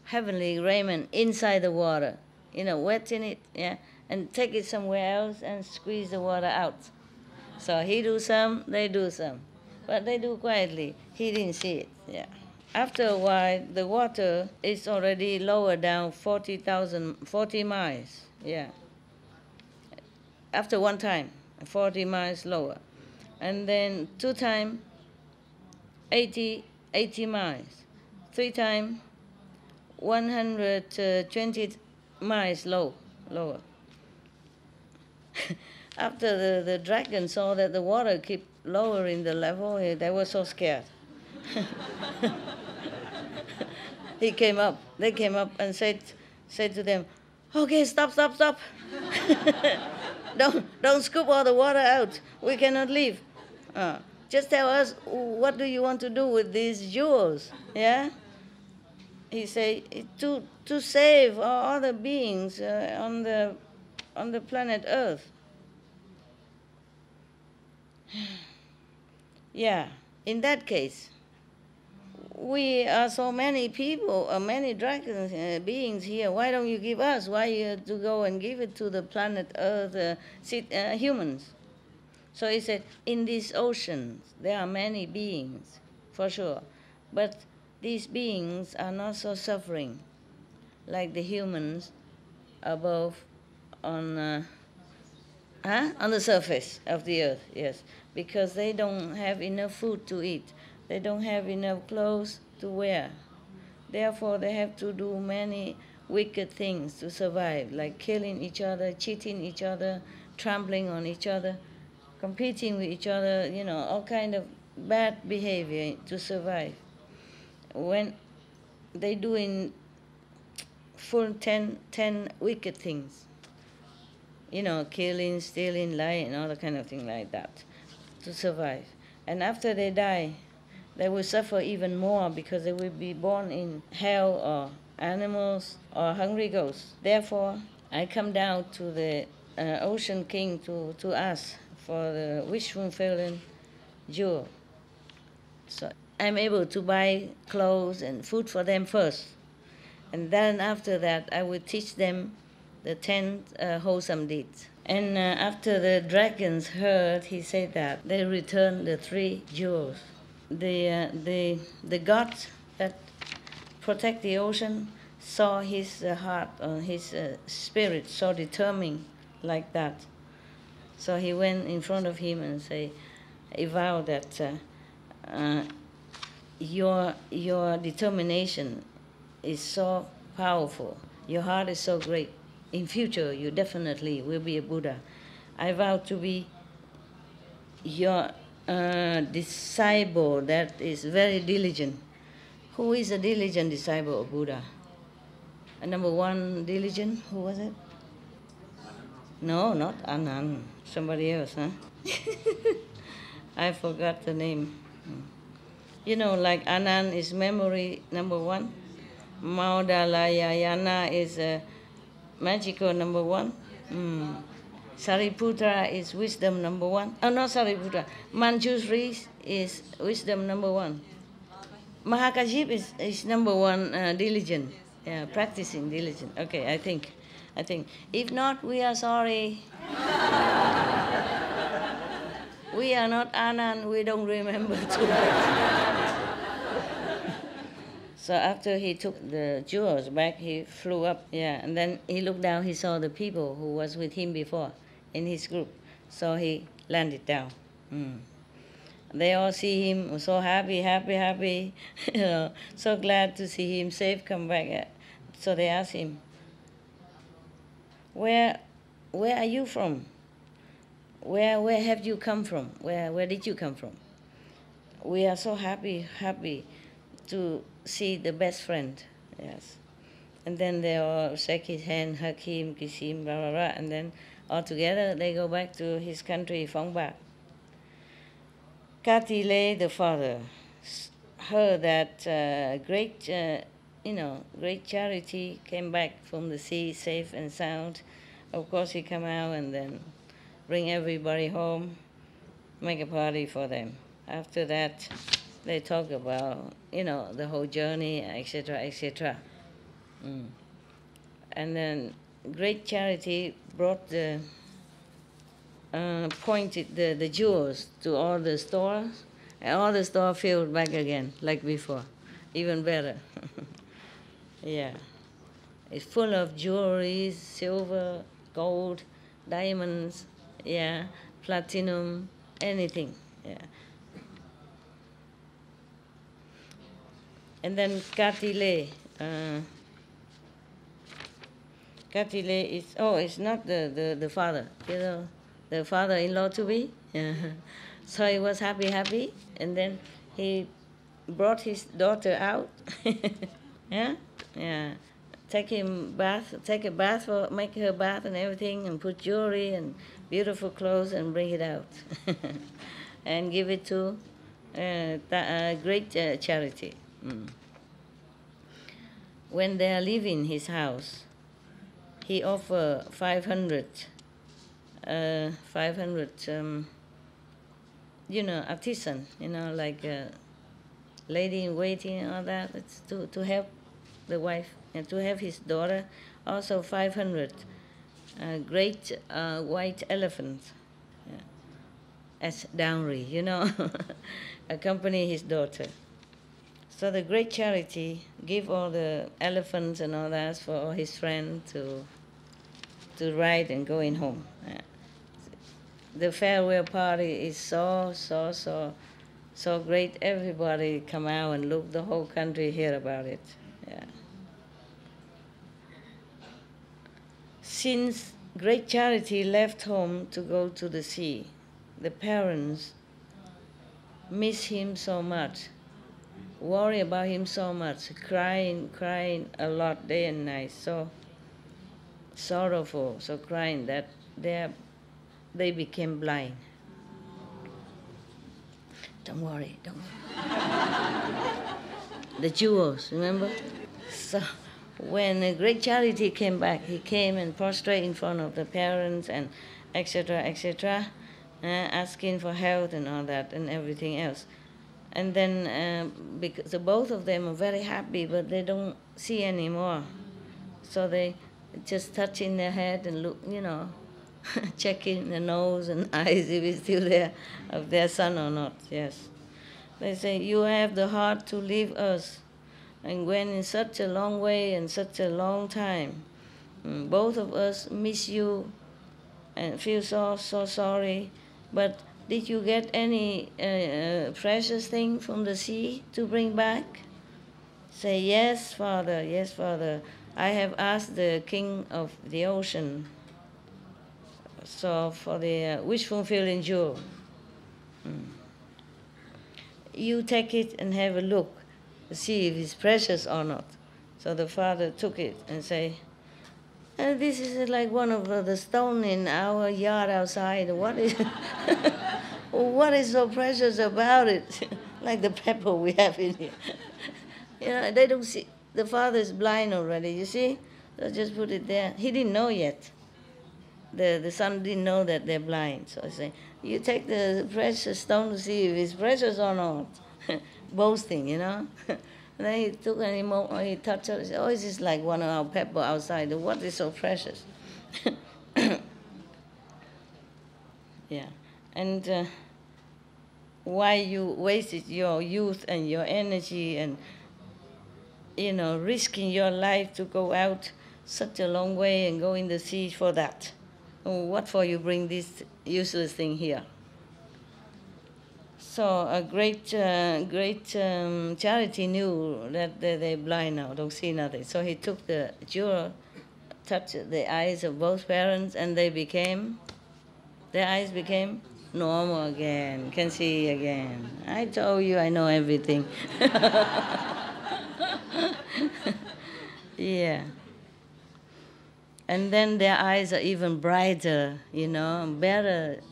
heavenly raiment inside the water, wet in it, yeah, and take it somewhere else and squeeze the water out. So he do some, they do some, but they do quietly. He didn't see it, yeah. After a while, the water is already lower down 40 miles, yeah. After one time, 40 miles lower. And then 2 times, 80 miles. 3 times, 120 miles lower. After the dragon saw that the water kept lowering the level, they were so scared. They came up and said to them, "Okay, stop. Don't scoop all the water out. We cannot leave. Just tell us, what do you want to do with these jewels?" Yeah? He said, to save all other beings on the planet Earth. Yeah, in that case, we are so many people, many dragons, beings here. Why don't you give us? Why you have to go and give it to the planet Earth, humans? So he said, in these oceans, there are many beings, for sure. But these beings are not so suffering like the humans above on the surface of the earth, yes. Because they don't have enough food to eat. They don't have enough clothes to wear. Therefore, they have to do many wicked things to survive, like killing each other, cheating each other, trampling on each other, competing with each other, all kind of bad behavior to survive. When they doing full 10 wicked things, killing, stealing, lying, all the kind of thing like that, to survive. And after they die, they will suffer even more because they will be born in hell or animals or hungry ghosts. Therefore, I come down to the Ocean King to ask for the wish fulfilling jewel. So I'm able to buy clothes and food for them first. And then after that, I will teach them the 10 wholesome deeds. And after the dragons heard, he said that they returned the 3 jewels. The god that protect the ocean saw his heart, his spirit so determined like that. So he went in front of him and he vowed that your determination is so powerful. Your heart is so great. In future, you definitely will be a Buddha. I vow to be your disciple that is very diligent. Who is a diligent disciple of Buddha? Number 1 diligent, who was it? No, not Anand. Somebody else, huh? I forgot the name. Like Anand is memory number 1. Maudalayayana is magical number 1. Sariputra is wisdom number 1. Oh, not Sariputra. Manjushri is wisdom number 1. Mahakaship is number 1 diligent. Yeah, practicing diligent. Okay, I think. If not, we are sorry. We are not Anand. We don't remember too much. So after he took the jewels back, he flew up, and then he looked down, he saw the people who was with him before in his group. So he landed down. They all see him so happy, happy, happy, so glad to see him safe come back. So they ask him, where, where are you from? Where have you come from? Where did you come from? We are so happy, happy to see the best friend. Yes. And then they all shake his hand, hug him, kiss him, blah, blah, blah. And then all together they go back to his country, Phóng Bạc. Katile, the father, heard that great charity came back from the sea safe and sound. Of course, he come out and then bring everybody home, make a party for them. After that, they talk about, the whole journey, etc., etc. And then great charity brought pointed the jewels to all the stores, and all the store filled back again, like before, even better. Yeah. It's full of jewelry, silver, gold, diamonds, yeah, platinum, anything, yeah. And then Katile. Katile is, it's not the father, the father-in-law to be. So he was happy, happy, and then he brought his daughter out. Yeah, yeah. Take a bath, make her bath and everything, and put jewelry and beautiful clothes and bring it out, and give it to great charity. When they are leaving his house, he offered 500, artisan, like lady in waiting and all that. It's to help the wife and to have his daughter. Also 500 great white elephants as dowry, accompany his daughter. So the great charity give all the elephants and all that for his friend to ride and going home. The farewell party is so great. Everybody come out and look. The whole country hear about it. Yeah. Since great charity left home to go to the sea, the parents miss him so much, worry about him so much, crying a lot day and night, so sorrowful, so crying that they became blind. Don't worry. The jewels, remember? So when a great charity came back, he came and prostrate in front of the parents and etc., asking for health and all that and everything else. And then because both of them are very happy, but they don't see anymore. So they just touching their head and look, checking the nose and eyes if it's still there, of their son or not. Yes. They say, you have the heart to leave us, and went in such a long way and such a long time. Both of us miss you and feel so sorry. But did you get any precious thing from the sea to bring back? Say, yes, Father, yes, Father. I have asked the king of the ocean, so for the wish-fulfilling jewel. You take it and have a look, see if it's precious or not. So the father took it and say, this is like one of the stone in our yard outside. What is so precious about it? Like the pepper we have in here. They don't see. The father is blind already, you see? So just put it there. He didn't know yet. The son didn't know that they're blind. So I say, you take the precious stone to see if it's precious or not. Boasting, And then he took and he touched it. He said, it's just like one of our pepper outside. What is so precious? Yeah. And why you wasted your youth and your energy and, risking your life to go out such a long way and go in the sea for that? What for you bring this useless thing here? So a great charity knew that they're blind now, don't see nothing. So he took the jewel, touched the eyes of both parents, and their eyes became normal again, can see again. I told you I know everything. Yeah. And then their eyes are even brighter, better,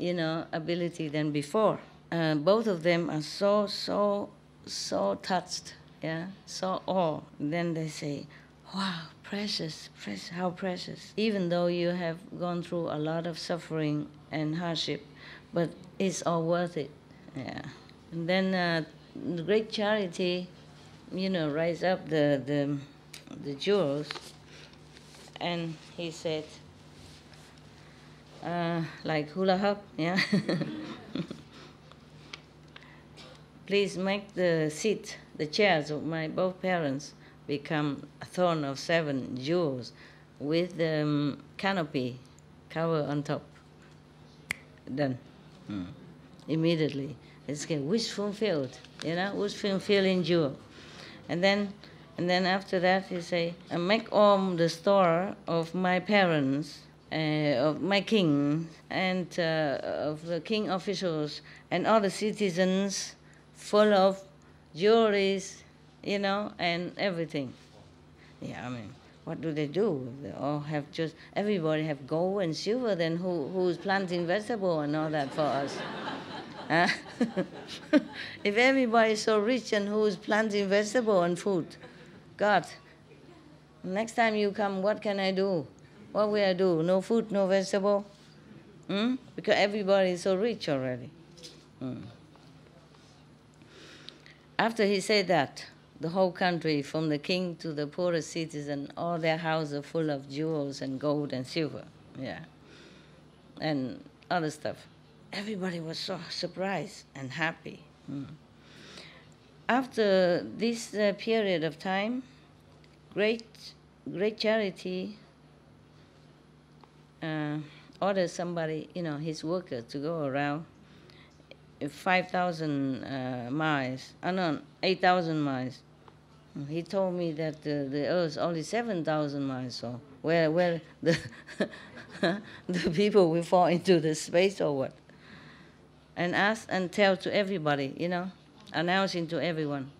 ability than before. Both of them are so touched, yeah, so awe. Then they say, wow, precious, precious, how precious. Even though you have gone through a lot of suffering and hardship, but it's all worth it, yeah. And then the great charity, rise up the jewels, and he said, like hula hoop, yeah. Please make the seat, the chairs of my both parents become a throne of 7 jewels with the canopy cover on top. Done. Immediately. It's a wish fulfilled, wish fulfilling jewel. And then after that he say, make all the store of my parents, of my king, and of the king officials, and all the citizens full of jewelries, and everything. Yeah, I mean, what do? They all have everybody have gold and silver, then who's planting vegetable and all that for us? Huh? If everybody is so rich, and who's planting vegetable and food? God, next time you come, what can I do? What will I do? No food, no vegetable? Because everybody is so rich already. After he said that, the whole country, from the king to the poorest citizen, all their houses are full of jewels and gold and silver, yeah, and other stuff. Everybody was so surprised and happy. After this period of time, great charity ordered somebody, his worker, to go around 5,000 miles, no, 8,000 miles. He told me that the Earth only 7,000 miles, so where the the people will fall into the space or what? And ask and tell to everybody, announcing to everyone.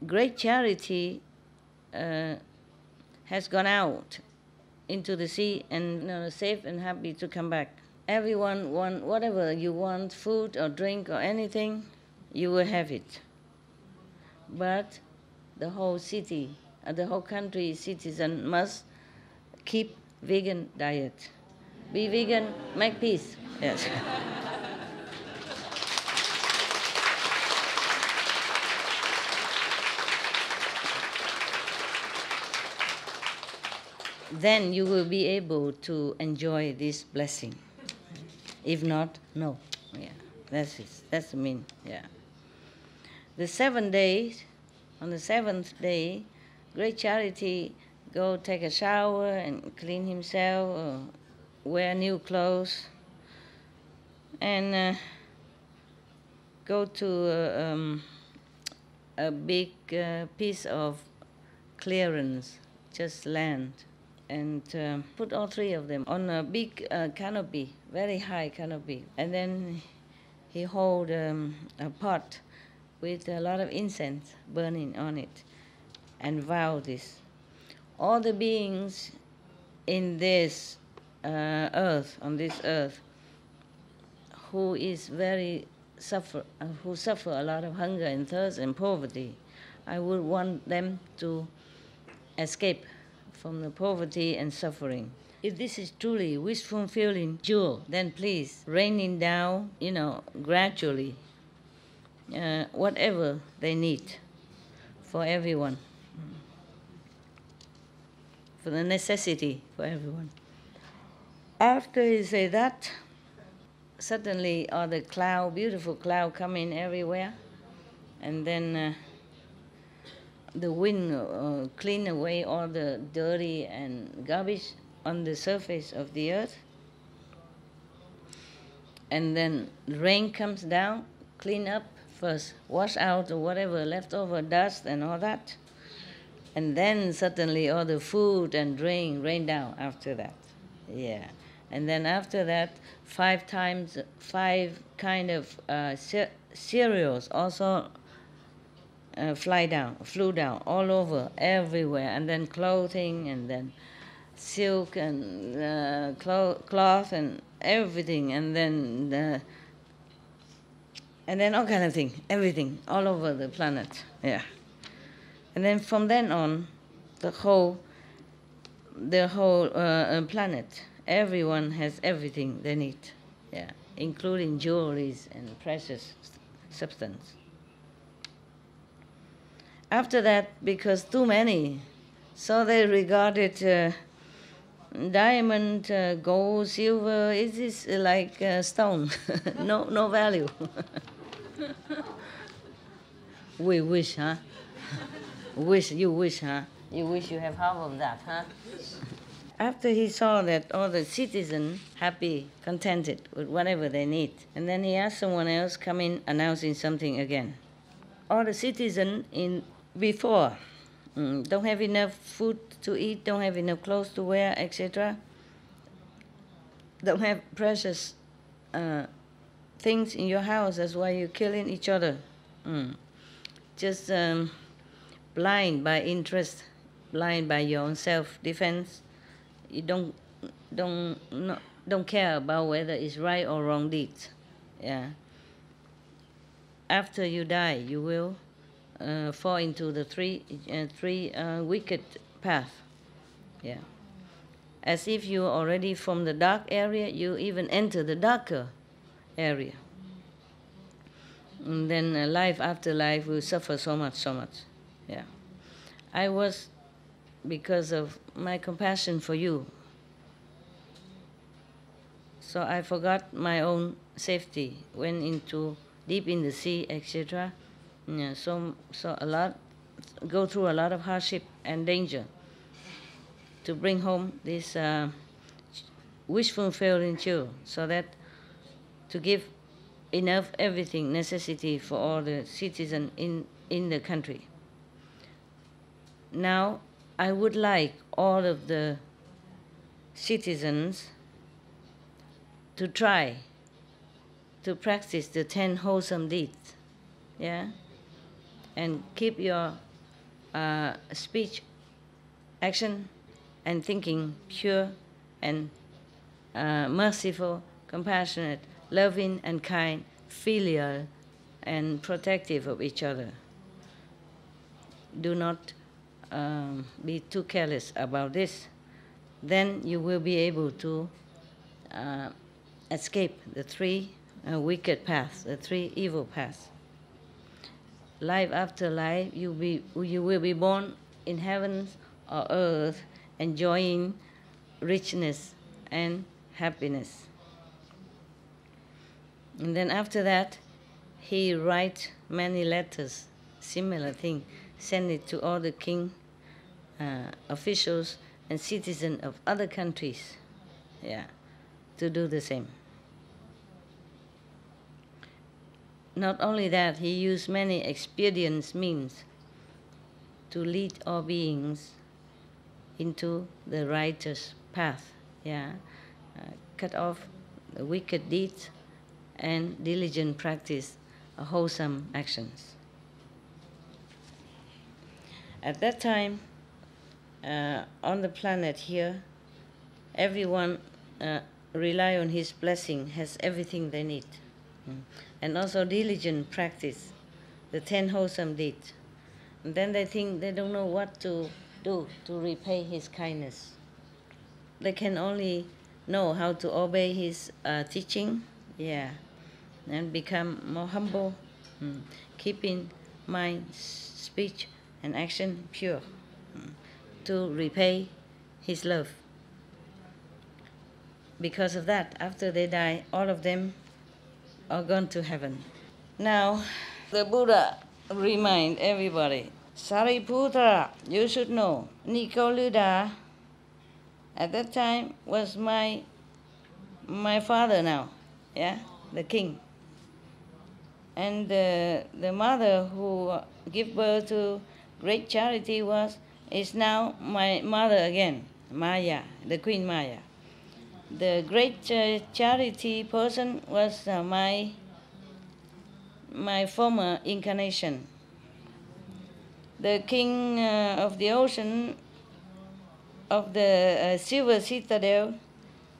Great charity has gone out into the sea and safe and happy to come back. Everyone want whatever you want, food or drink or anything, you will have it. But the whole city, the whole country citizen must keep vegan diet. Be vegan, make peace. Yes. Then you will be able to enjoy this blessing. If not, no. Yeah, that's it. That's the mean. Yeah. The 7 days, on the 7th day, great charity go take a shower and clean himself, or wear new clothes, and go to a big piece of clearance, just land, and put all 3 of them on a big canopy, very high canopy. And then he hold a pot with a lot of incense burning on it, and vow this. All the beings in this earth, on this earth, who suffer a lot of hunger and thirst and poverty, I would want them to escape from the poverty and suffering. If this is truly wish-fulfilling jewel, then please raining down, gradually, whatever they need for everyone, for the necessity for everyone. After he said that, suddenly all the cloud, beautiful cloud, come in everywhere, and then the wind clean away all the dirty and garbage on the surface of the earth. and then rain comes down, clean up first, wash out or whatever leftover dust and all that, and then suddenly all the food and drink rain down after that. Yeah. And then after that, 5 times, 5 kind of cereals also flew down all over, everywhere, and then clothing, and then silk and cloth and everything, and then all kind of thing, everything, all over the planet. Yeah. And then from then on, the whole planet, everyone has everything they need. Yeah, including jewelries and precious substance. After that, because too many, so they regarded diamond, gold, silver, it is like stone, no value. We wish, huh? You wish, huh? You wish you have half of that, huh? After he saw that all the citizens happy, contented with whatever they need, and then he asked someone else come in announcing something again. All the citizens in before don't have enough food to eat, don't have enough clothes to wear, etc. Don't have precious things in your house. That's why you're killing each other. Just blind by interest, blind by your own self-defense. You don't care about whether it's right or wrong deeds. Yeah. After you die, you will fall into the three wicked path. Yeah. As if you already from the dark area, you even enter the darker area. And then life after life will suffer so much. Yeah. I was, because of my compassion for you, so I forgot my own safety, went into deep in the sea, etc. Yeah, so go through a lot of hardship and danger to bring home this wish fulfilling children, so that to give enough everything necessity for all the citizens in the country. Now I would like all of the citizens to try to practice the 10 wholesome deeds, yeah, and keep your speech, action, and thinking pure and merciful, compassionate, loving and kind, filial and protective of each other. Do not be too careless about this. Then you will be able to escape the 3 wicked paths, the 3 evil paths. Life after life, you will be born in heavens or earth, enjoying richness and happiness. And then after that, he writes many letters, similar thing, send it to all the king, officials, and citizens of other countries, yeah, to do the same. Not only that, he used many expedient means to lead all beings into the righteous path, yeah, cut off the wicked deeds and diligent practice of wholesome actions. At that time, on the planet here, everyone rely on his blessing, has everything they need. And also diligent practice, the 10 wholesome deeds. And then they think they don't know what to do to repay his kindness. They can only know how to obey his teaching, yeah, and become more humble, keeping mind, speech, and action pure, to repay his love. Because of that, after they die, all of them are gone to heaven. Now, the Buddha remind everybody, Sariputra, you should know, Nikoluddha at that time was my father now, yeah? the king. And the mother who gave birth to great charity is now my mother again, Maya, the Queen Maya. The great charity person was my former incarnation. The king of the ocean of the silver citadel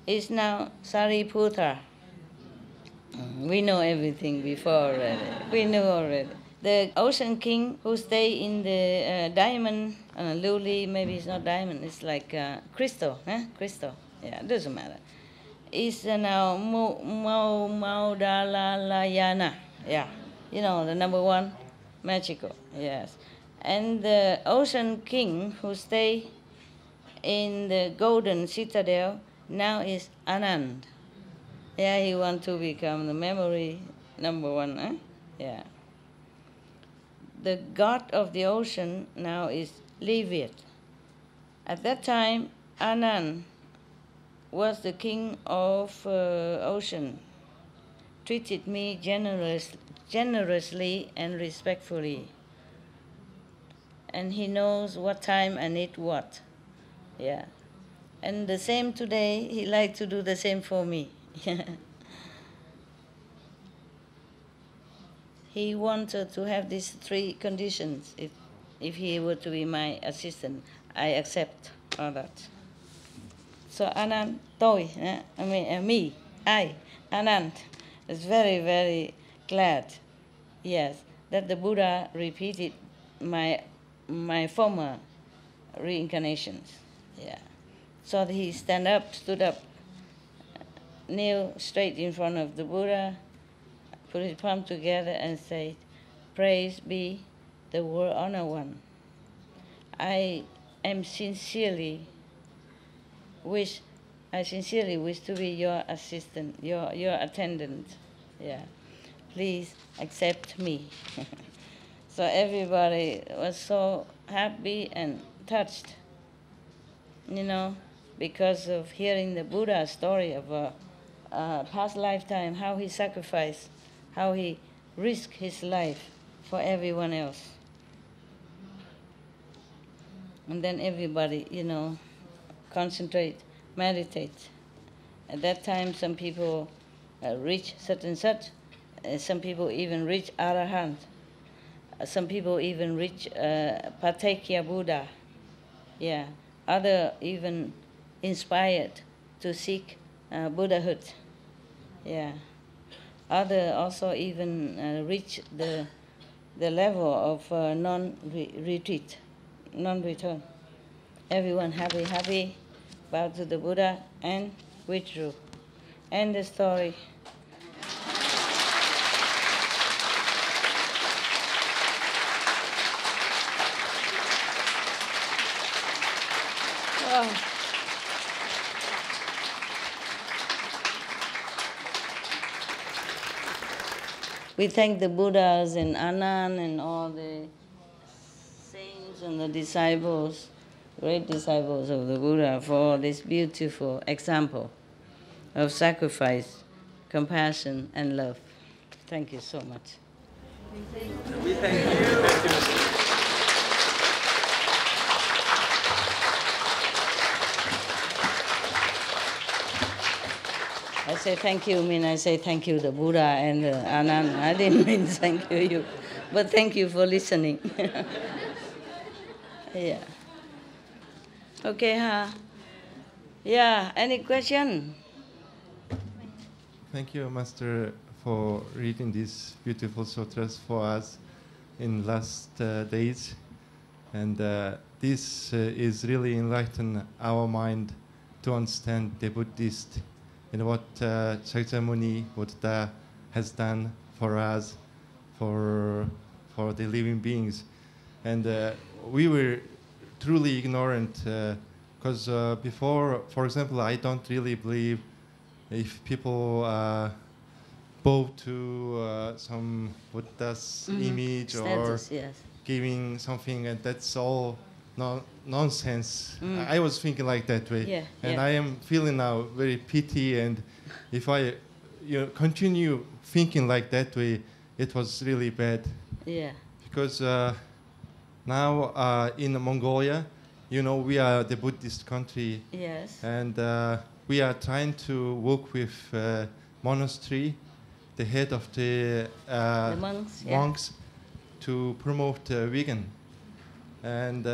is now Sariputra. We know everything before already. We knew already. The ocean king who stay in the diamond, luli, maybe it's not diamond, it's like crystal, crystal. Yeah, it doesn't matter. Is now Maudalalayana. Yeah, you know, the number one, magical, yes. And the ocean king who stay in the golden citadel now is Anand. Yeah, he want to become the memory number one, Yeah. The god of the ocean now is Leviat. At that time, Anand was the king of ocean, treated me generously and respectfully. And he knows what time I need what. Yeah. And the same today, he like to do the same for me. He wanted to have these three conditions. If he were to be my assistant, I accept all that. So Anand, I, Anand, is very, very glad, yes, that the Buddha repeated my former reincarnations. Yeah. So he stood up, kneel straight in front of the Buddha, put his palm together and said, "Praise be the World Honor One. I sincerely wish to be your assistant, your attendant. Yeah. Please accept me." So everybody was so happy and touched, because of hearing the Buddha's story of a past lifetime, how he sacrificed, how he risked his life for everyone else. And then everybody, concentrate, meditate. At that time, some people reach such and such. Some people even reach Arahant. Some people even reach Patekya Buddha. Yeah. Other even inspired to seek Buddhahood. Yeah. Other also even reach the level of non-retreat, non-return. Everyone happy, bowed to the Buddha and withdrew. End the story. Oh. We thank the Buddhas and Anand and all the saints and the disciples, great disciples of the Buddha, for this beautiful example of sacrifice, compassion, and love. Thank you so much. We thank you. I say thank you, I say thank you the Buddha and Anand. I didn't mean thank you, but thank you for listening. Yeah. Okay, Yeah, any question? Thank you, Master, for reading these beautiful sutras for us in last days. And this is really enlighten our mind to understand the Buddhist and what Shakyamuni Buddha has done for us, for the living beings. And we were truly ignorant because before, for example, I don't really believe if people bow to some Buddha's image Status, or yes. giving something, and that's all nonsense. I was thinking like that way, Yeah, and yeah. I am feeling now very pity. And if I continue thinking like that way, it was really bad. Yeah. Because now in Mongolia, we are the Buddhist country. Yes. And we are trying to work with monastery, the head of the monks, to promote vegan. And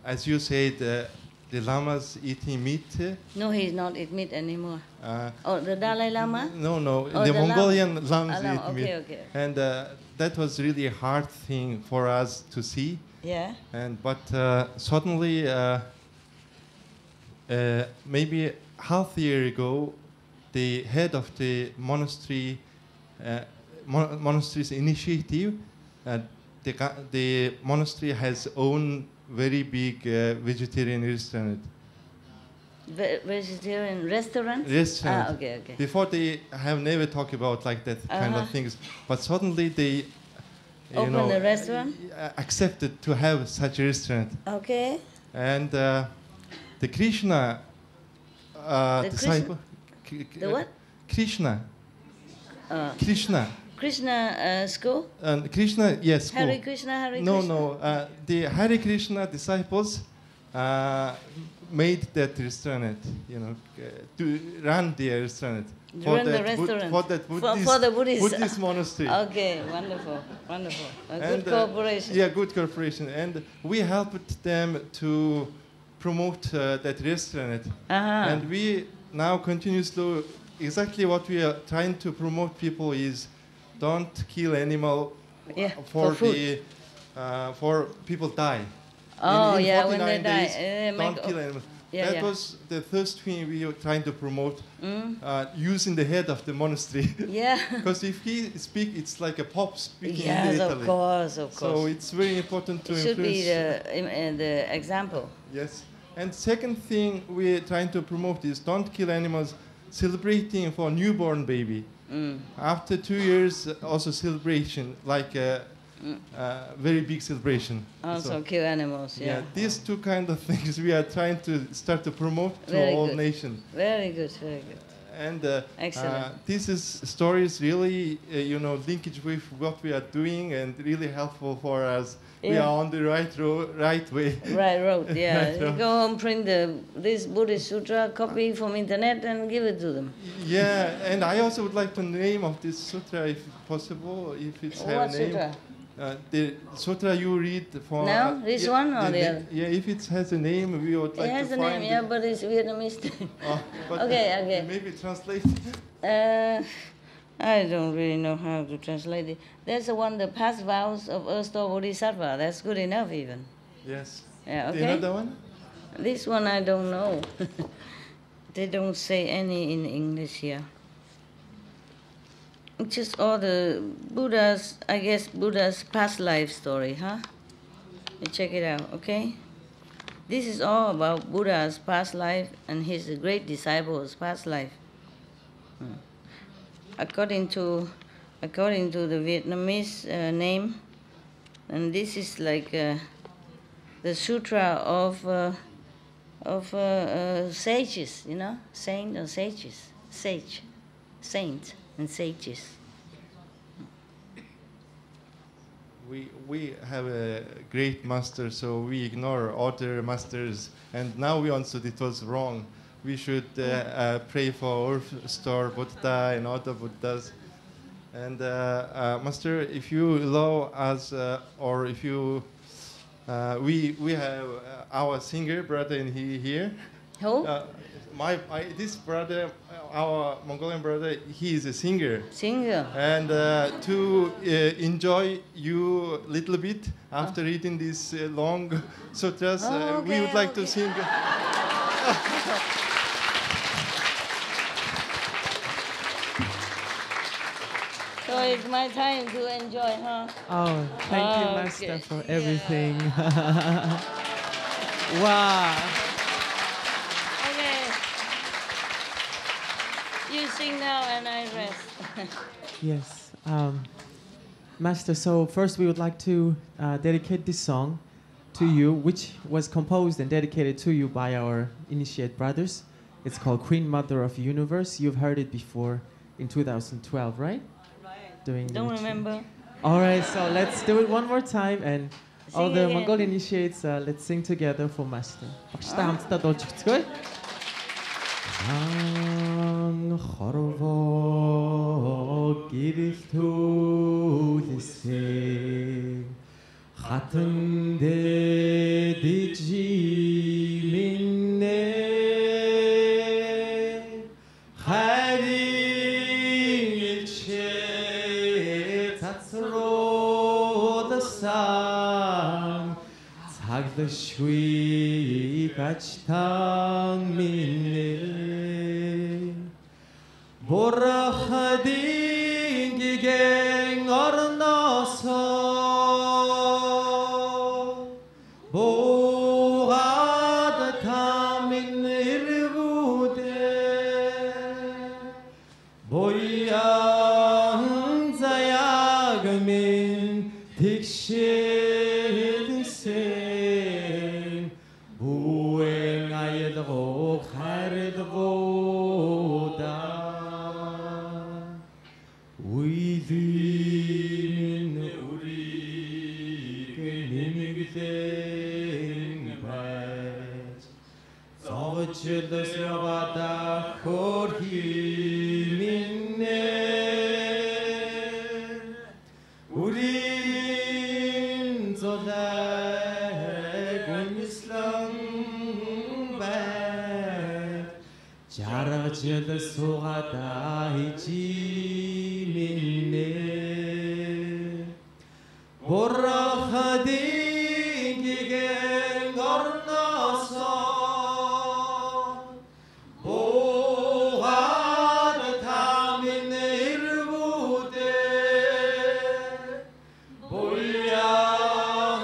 as you said, the lamas eating meat. No, he's not eat meat anymore. The Dalai Lama? No. Oh, the Mongolian lamas eat okay, meat. Okay. And that was really a hard thing for us to see. Yeah. But suddenly, maybe half a year ago, the head of the monastery's initiative, the monastery has own very big vegetarian restaurant. Vegetarian restaurant? Restaurant. Okay. Before they have never talked about like that kind of things, but suddenly they open a restaurant? Accepted to have such a restaurant. Okay. And the Krishna disciple. The what? Krishna. Krishna school? And Krishna, yes. School. Hare Krishna. No. The Hare Krishna disciples made that restaurant, to run the restaurant. For the Buddhist monastery. Okay, wonderful. Good cooperation. Yeah, good cooperation. And we helped them to promote that restaurant. And we now continuously, exactly what we are trying to promote people is don't kill animal for people die. In when they die. Days, don't kill animals. That was the first thing we were trying to promote, using the head of the monastery. Yeah. Because if he speaks, it's like a pop speaking in Italy. Yes, of course. So it's very important to influence. It should be the example. Yes. And second thing we're trying to promote is don't kill animals, celebrating for newborn baby. After 2 years, also celebration, like a very big celebration. Also kill animals, yeah. These two kind of things we are trying to start to promote to all nations. Very good. And excellent. This is stories really, linkage with what we are doing and really helpful for us. Yeah. We are on the right way. Right road, yeah. Right road. You go home, print this Buddhist Sutra, copy from internet and give it to them. Yeah, and I also would like to name of this sutra, if possible, if it's have a name. Sutra? The sutra you read for... No? This one or the other? Yeah, if it has a name, we would like to find it. It has a name, but it's Vietnamese. Okay. Maybe translate. I don't really know how to translate it. There's the one, the past vows of Earth-Star Bodhisattva. That's good enough, even. Yes. Yeah, okay. Another one? This one I don't know. They don't say any in English here. Just all the Buddha's past life story, huh? You check it out, okay? This is all about Buddha's past life and his great disciples' past life. According to the Vietnamese name, and this is like the sutra of sages, saint or sages, saint and sages. We have a great master, so we ignore other masters, and now we understood it was wrong. We should pray for Earth-Star Buddha and other Buddhas. And Master, if you allow us, or if you, we have our singer brother in here. Who? This brother, our Mongolian brother, he is a singer. Singer. And to enjoy you a little bit after reading these long sutras, we would like to sing. So it's my time to enjoy, huh? Oh, thank you, Master, for everything. Wow. Okay. You sing now and I rest. Yes. Master, so first we would like to dedicate this song to you, which was composed and dedicated to you by our initiate brothers. It's called Queen Mother of Universe. You've heard it before in 2012, right? Doing Don't retreat. remember. All right, so let's do it one more time, and all Sing the again. Mongol initiates, let's sing together for Master. Багштай хамтдаа дуулж өгцгөөе. Ан хорвоо гэрэл төлөсөн хатан дэдижи миннэ харин илчээ цацруудасан цаглшгүй гачтан миннэ бурахадин гигэн орносоо буугаад тамин ирвүдэ боян заяг минь тэгшэлсэн буэн аялгоо харилгуудаа 우리는 우리에게 님에게 바치 서울치듯이 바다 호리민네 우린 조다군 이슬람 바 자라지듯 소가다 이지 borahadin gigeng ornoso boğad tamin irvude boyan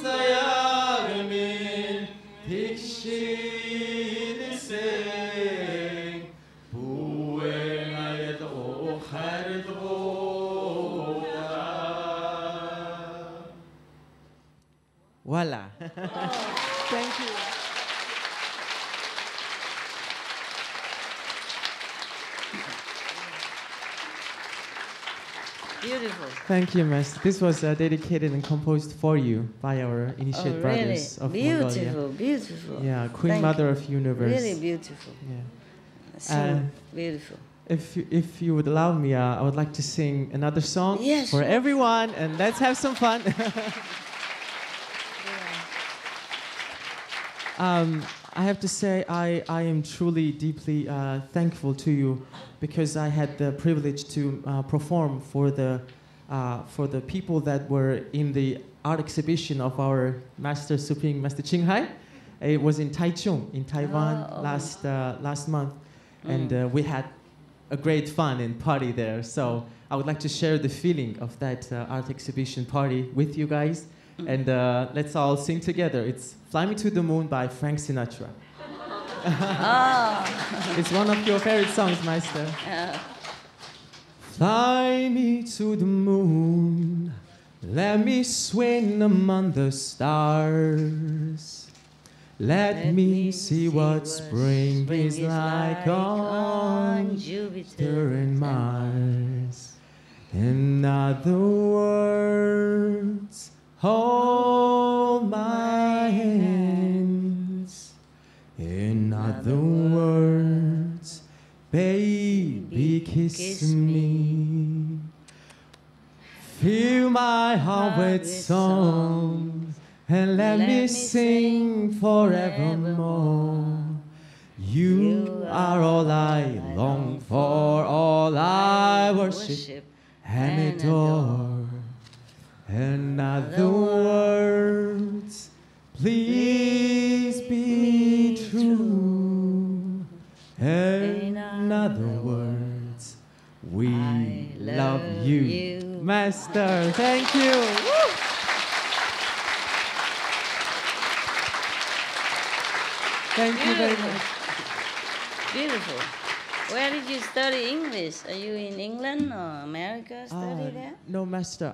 zayagmin tikşilsen buen ayet o herdvo. Voila. Thank you. Beautiful. Thank you, Master. This was dedicated and composed for you by our initiate Oh, brothers really? of Beautiful, Mongolia. beautiful. Yeah, Queen Thank Mother you. of Universe. Really beautiful. Yeah. So beautiful. If you would allow me, I would like to sing another song Yes, for sure. everyone, and let's have some fun. I have to say I am truly deeply thankful to you because I had the privilege to perform for the people that were in the art exhibition of our Master Supreme Master Qinghai. It was in Taichung in Taiwan last month, and we had a great fun and party there. So I would like to share the feeling of that art exhibition party with you guys. And let's all sing together. It's Fly Me to the Moon by Frank Sinatra. It's one of your favorite songs, Master. Fly me to the moon, let me swing among the stars. Let me see what spring is like on Jupiter and Mars. In other words, hold my hands. In other words, baby, kiss me. Fill my heart with songs and let me sing forevermore. You are all I long for, all I worship and adore. In other words, please be true. In other words, we love you. Master, thank you. Woo! Thank you very much. Beautiful. Where did you study English? Are you in England or America? Study there? No, Master.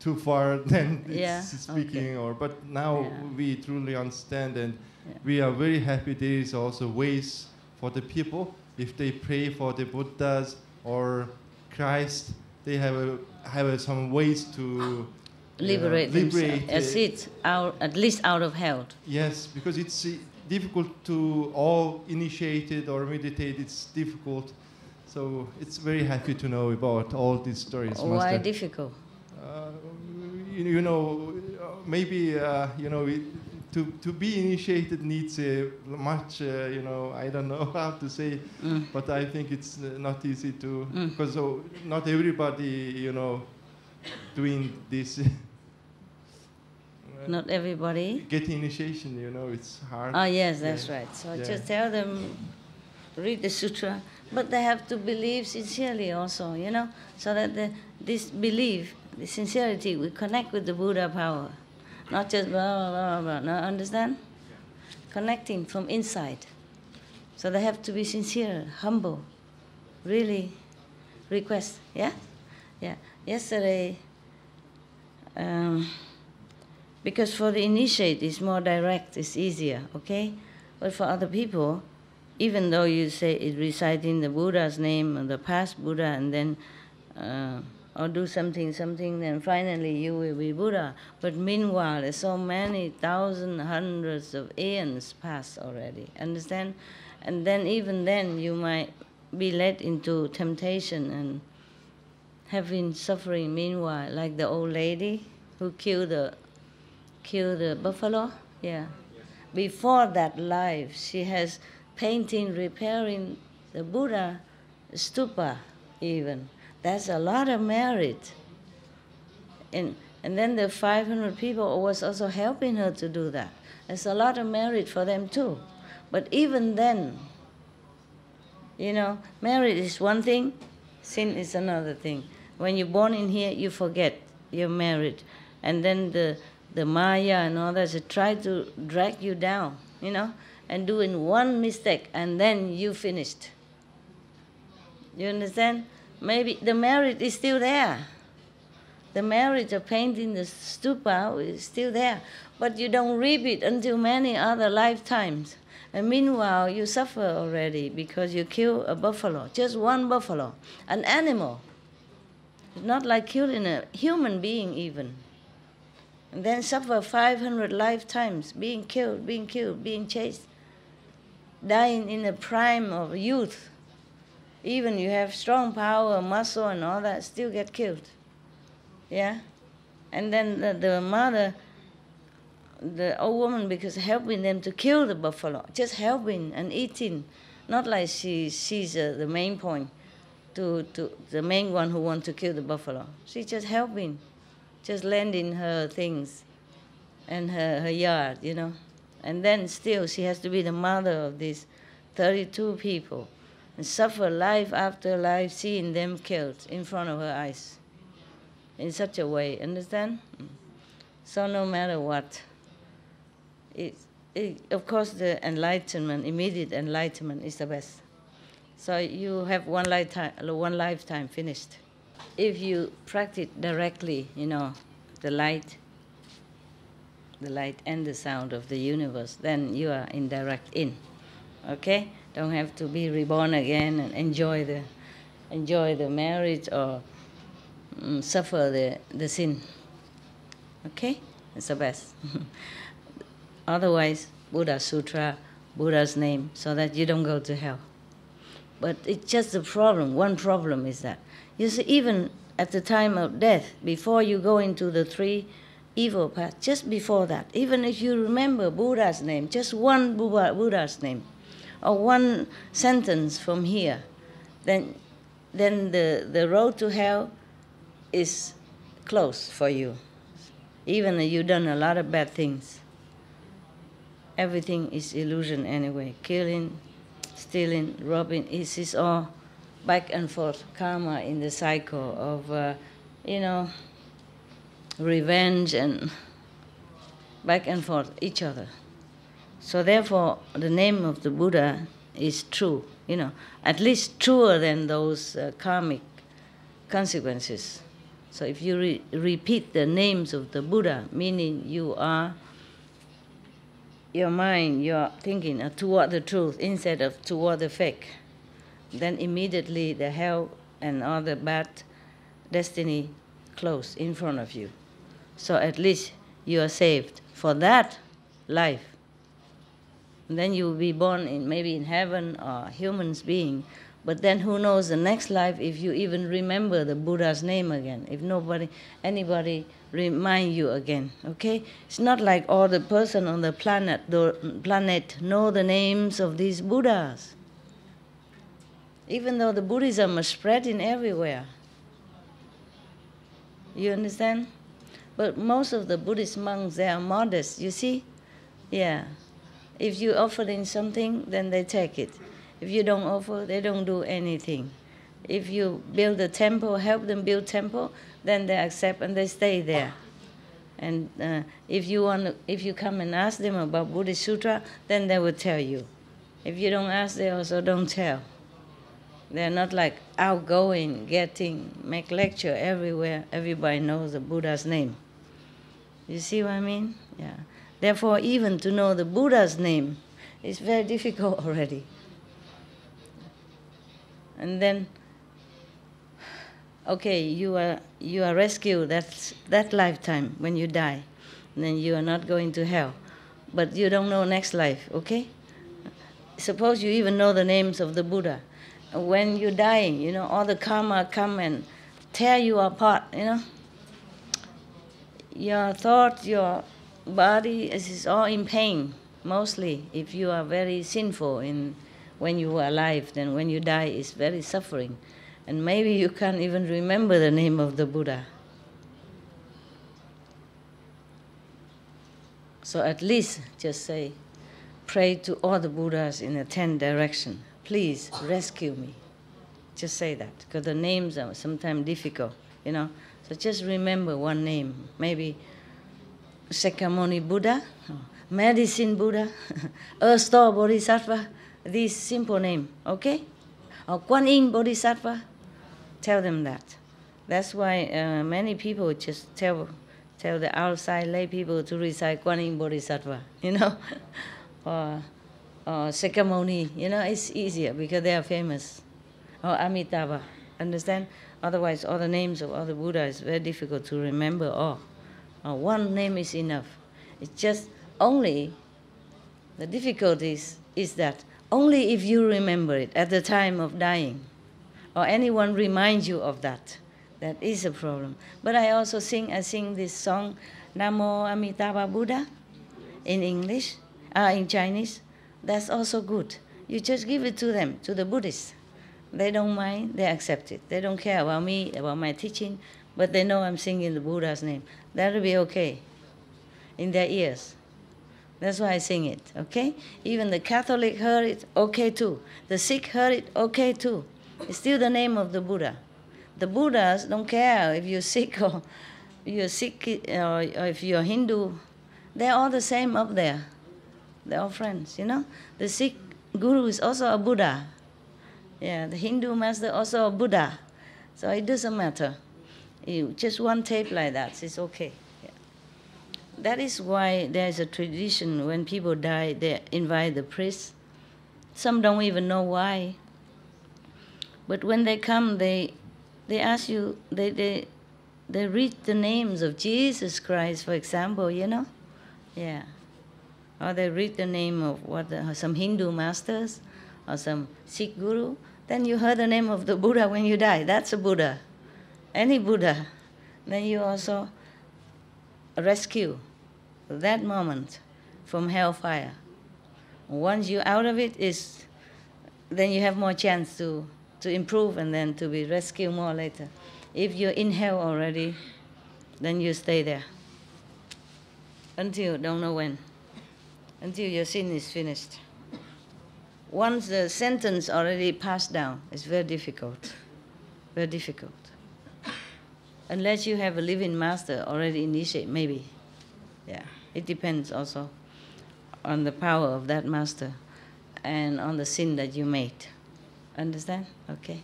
too far than Yeah, it's speaking. okay. But now Yeah. we truly understand, and Yeah. we are very happy. There is also ways for the people if they pray for the Buddhas or Christ. They have some ways to Liberate themselves, at least out of hell. Yes, because it's difficult to all initiated or meditate. It's difficult. So it's very happy to know about all these stories. Why Master. difficult? Maybe to be initiated needs much. I don't know how to say, but I think it's not easy to because not everybody doing this. Not everybody. Get initiation, it's hard. Oh yes, that's right. So just tell them, read the sutra, but they have to believe sincerely also, so that this belief, the sincerity, will connect with the Buddha power, not just blah blah blah. Now understand? Connecting from inside. So they have to be sincere, humble, really request. Yeah, yeah. Yesterday. Because for the initiate, it's more direct, it's easier, okay? But for other people, even though you say it's reciting the Buddha's name or the past Buddha, and then, or do something, then finally you will be Buddha. But meanwhile, there's so many thousands, hundreds of aeons passed already, understand? And then even then, you might be led into temptation and having suffering meanwhile, like the old lady who killed the buffalo. Yeah. Before that life, she has painting, repairing the Buddha stupa even. That's a lot of merit. And then the 500 people was also helping her to do that. There's a lot of merit for them too. But even then, merit is one thing, sin is another thing. When you're born in here, you forget your merit. And then the Maya and all that try to drag you down, and doing one mistake, and then you finished. You understand? Maybe the merit is still there. The merit of painting the stupa is still there, but you don't reap it until many other lifetimes. And meanwhile, you suffer already because you kill a buffalo, just one buffalo, an animal. It's not like killing a human being even. And then suffer 500 lifetimes, being killed, being chased, dying in the prime of youth. Even you have strong power, muscle and all that, still get killed. Yeah? And then the mother, the old woman, because helping them to kill the buffalo, just helping and eating, not like she's the main point, to the main one who wants to kill the buffalo. She's just helping. Just lending her things and her yard, And then still she has to be the mother of these 32 people and suffer life after life, seeing them killed in front of her eyes in such a way, understand? So no matter what, of course the enlightenment, immediate enlightenment is the best. So you have one lifetime finished. If you practice directly, the light and the sound of the universe, then you are in direct in. Okay? Don't have to be reborn again and enjoy the marriage or suffer the sin. Okay? It's the best. Otherwise, Buddha Sutra, Buddha's name, so that you don't go to hell. But it's just a problem. One problem is that. You see, even at the time of death, before you go into the three evil paths, just before that, even if you remember Buddha's name, just one Buddha's name, or one sentence from here, then the road to hell is closed for you. Even if you've done a lot of bad things. Everything is illusion anyway. Killing, stealing, robbing, it's all back and forth karma in the cycle of, revenge and back and forth each other. So therefore, the name of the Buddha is true, at least truer than those karmic consequences. So if you repeat the names of the Buddha, meaning you are, your mind, your thinking are toward the truth instead of toward the fake, then immediately the hell and all the bad destiny close in front of you. So at least you are saved for that life. And then you will be born in maybe in heaven or human's being. But then who knows the next life if you even remember the Buddha's name again, if anybody remind you again, okay? It's not like all the person on the planet know the names of these Buddhas. Even though the Buddhism is spreading everywhere. You understand? But most of the Buddhist monks, they are modest, you see? Yeah. If you offer them something, then they take it. If you don't offer, they don't do anything. If you build a temple, help them build temple, then they accept and they stay there. And if you come and ask them about Buddhist Sutra, then they will tell you. If you don't ask, they also don't tell. They're not like outgoing, make lecture everywhere. Everybody knows the Buddha's name. You see what I mean? Yeah. Therefore, even to know the Buddha's name is very difficult already. And then, okay, you are rescued that lifetime when you die. And then you are not going to hell. But you don't know next life, okay? Suppose you even know the names of the Buddha. When you're dying, all the karma come and tear you apart, Your thought, your body is all in pain, mostly. If you are very sinful when you were alive, then when you die, it's very suffering. And maybe you can't even remember the name of the Buddha. So at least just say, pray to all the Buddhas in the 10 directions. Please rescue me. Just say that, because the names are sometimes difficult, So just remember one name, maybe Sakyamuni Buddha, Medicine Buddha, Earth Store Bodhisattva, these simple names, okay? Or Kuan Yin Bodhisattva, tell them that. That's why many people just tell the outside lay people to recite Kuan Yin Bodhisattva, or Sakyamuni, it's easier because they are famous. Or Amitabha, understand? Otherwise, all the names of all the Buddhas is very difficult to remember all. One name is enough. It's just only, the difficulties is that only if you remember it at the time of dying, or anyone reminds you of that is a problem. But I sing this song, Namo Amitabha Buddha, in English, in Chinese. That's also good. You just give it to them, to the Buddhists. They don't mind, they accept it. They don't care about me, about my teaching, but they know I'm singing the Buddha's name. That'll be okay in their ears. That's why I sing it, okay? Even the Catholic heard it, okay too. The Sikh heard it, okay too. It's still the name of the Buddha. The Buddhas don't care if you're Sikh or if you're Hindu. They're all the same up there. They're all friends, The Sikh guru is also a Buddha. Yeah, the Hindu master also a Buddha. So it doesn't matter. Just one tape like that, it's okay. Yeah. That is why there's a tradition when people die, they invite the priest. Some don't even know why. But when they come, they ask you, they read the names of Jesus Christ, for example, Yeah. Or they read the name of some Hindu masters or some Sikh guru. Then you heard the name of the Buddha when you die. That's a Buddha. Any Buddha. Then you also rescue that moment from hellfire. Once you're out of it, then you have more chance to improve and then to be rescued more later. If you're in hell already, then you stay there. Until don't know when. Until your sin is finished. Once the sentence already passed down, it's very difficult. Very difficult. Unless you have a living master already initiated, maybe. Yeah. It depends also on the power of that master and on the sin that you made. Understand? Okay.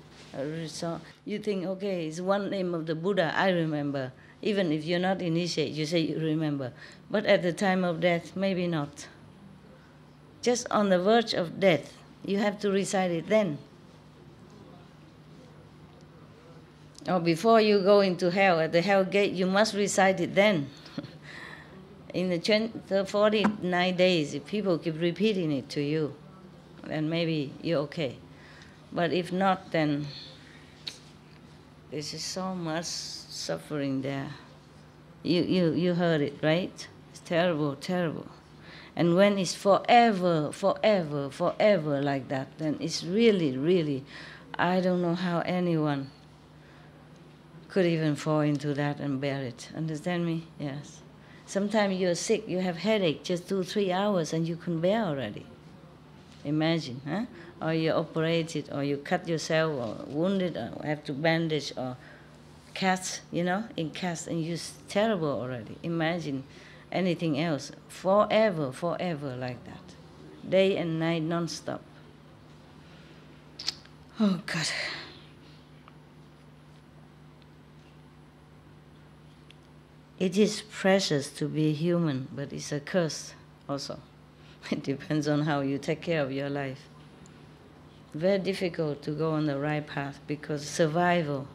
You think, okay, it's one name of the Buddha, I remember. Even if you're not initiated, you say you remember. But at the time of death, maybe not. Just on the verge of death, you have to recite it then. Or before you go into hell, at the hell gate, you must recite it then. In the 49 days, if people keep repeating it to you, then maybe you're okay. But if not, then there's just so much suffering there. You heard it, right? It's terrible, terrible. And when it's forever, forever, forever like that, then it's really, really, I don't know how anyone could even fall into that and bear it. Understand me? Yes. Sometimes you're sick, you have headache, just 2-3 hours and you can bear already. Imagine, huh? Or you're operated, or you cut yourself, or wounded, or have to bandage, or cast, in cast, and you're terrible already. Imagine anything else. Forever, forever like that. Day and night, non-stop. Oh, God. It is precious to be human, but it's a curse also. It depends on how you take care of your life. Very difficult to go on the right path because survival,